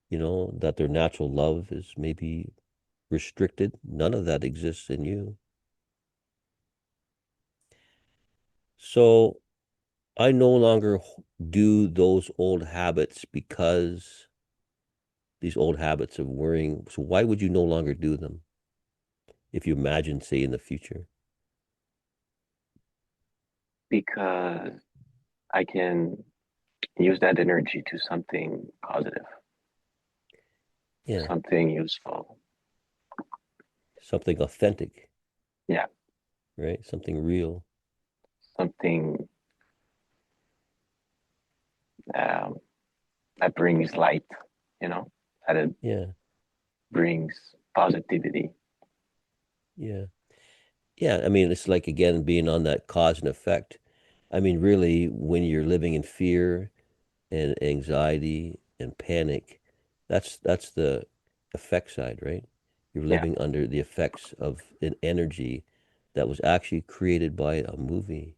that their natural love is maybe restricted. None of that exists in you. So I no longer do those old habits because these old habits of worrying. So why would you no longer do them if you imagine, say, in the future? Because I can use that energy to something positive, Yeah. something useful. Something authentic, Yeah, right? Something real. something um, that brings light, you know, that it Yeah. brings positivity. Yeah. Yeah. I mean, it's like, again, being on that cause and effect. I mean, really, when you're living in fear and anxiety and panic, that's the effect side, right? You're Yeah. living under the effects of an energy that was actually created by a movie,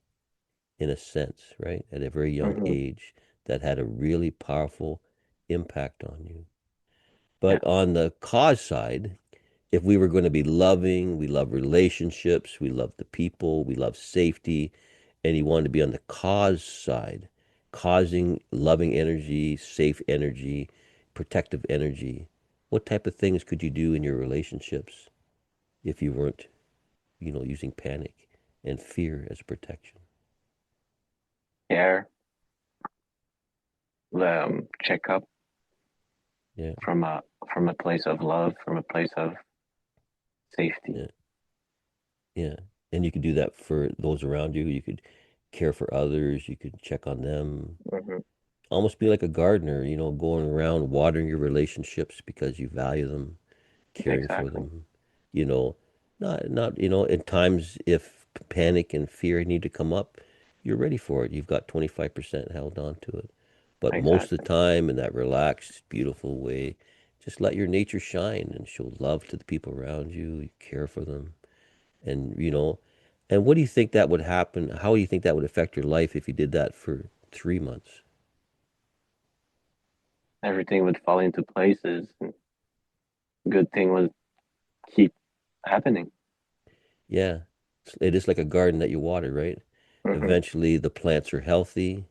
in a sense, right? At a very young Hmm. age, that had a really powerful impact on you. Yeah. But on the cause side, if we were going to be loving, we love relationships, we love the people, we love safety, and you wanted to be on the cause side, causing loving energy, safe energy, protective energy, what type of things could you do in your relationships if you weren't, using panic and fear as protection? Care, check up Yeah, from a place of love, from a place of safety. yeah, yeah. And you could do that for those around you. You could care for others. You could check on them. Hmm. Almost be like a gardener, going around watering your relationships because you value them, caring for Exactly. them, you know, not, at times if panic and fear need to come up, you're ready for it. You've got 25% held on to it. But most of the Exactly. time, in that relaxed, beautiful way, just let your nature shine and show love to the people around you, you care for them. And what do you think that would happen? How do you think that would affect your life if you did that for 3 months? Everything would fall into places, and good thing would keep happening. Yeah, it is like a garden that you water, right? Hmm. Eventually, the plants are healthy.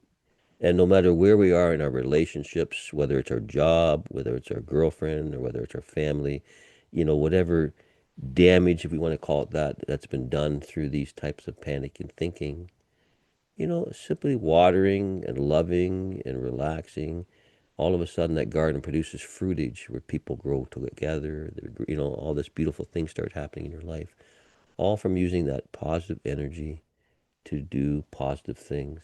And no matter where we are in our relationships, whether it's our job, whether it's our girlfriend, or whether it's our family, whatever damage, if we want to call it that, that's been done through these types of panic and thinking, simply watering and loving and relaxing, all of a sudden that garden produces fruitage where people grow together. All this beautiful things start happening in your life, all from using that positive energy to do positive things,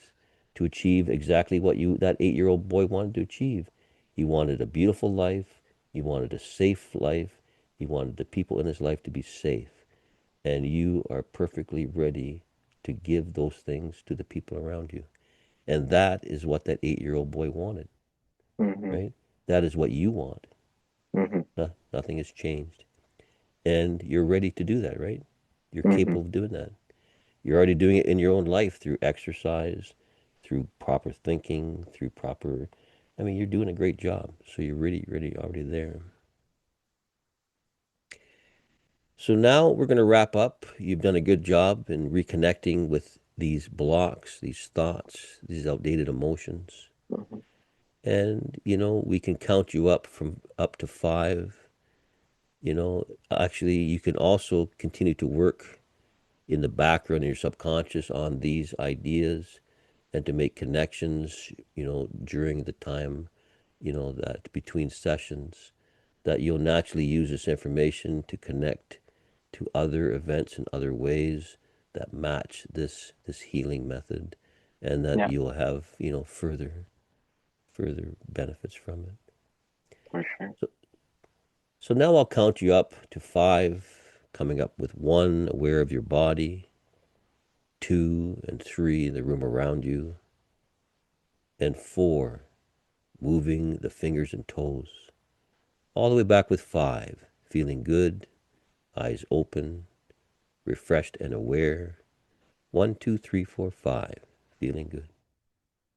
to achieve exactly what that 8-year-old boy wanted to achieve. He wanted a beautiful life. He wanted a safe life. He wanted the people in his life to be safe. And you are perfectly ready to give those things to the people around you. And that is what that 8-year-old boy wanted, Hmm. right? That is what you want. Hmm. No, nothing has changed. And you're ready to do that, right? You're Hmm. capable of doing that. You're already doing it in your own life through exercise, through proper thinking, through proper. I mean, you're doing a great job. So you're really, really already there. So now we're going to wrap up. You've done a good job in reconnecting with these blocks, these thoughts, these outdated emotions. Mhm. And, we can count you up from up to five. Actually, you can also continue to work in the background in your subconscious on these ideas and to make connections, during the time, that between sessions, that you'll naturally use this information to connect to other events in other ways that match this healing method, and that Yeah, you'll have, further benefits from it. for sure. So, so now I'll count you up to five, coming up with one, aware of your body, two and three, the room around you, and four, moving the fingers and toes, all the way back with five, feeling good, eyes open, refreshed and aware. One, two, three, four, five, feeling good.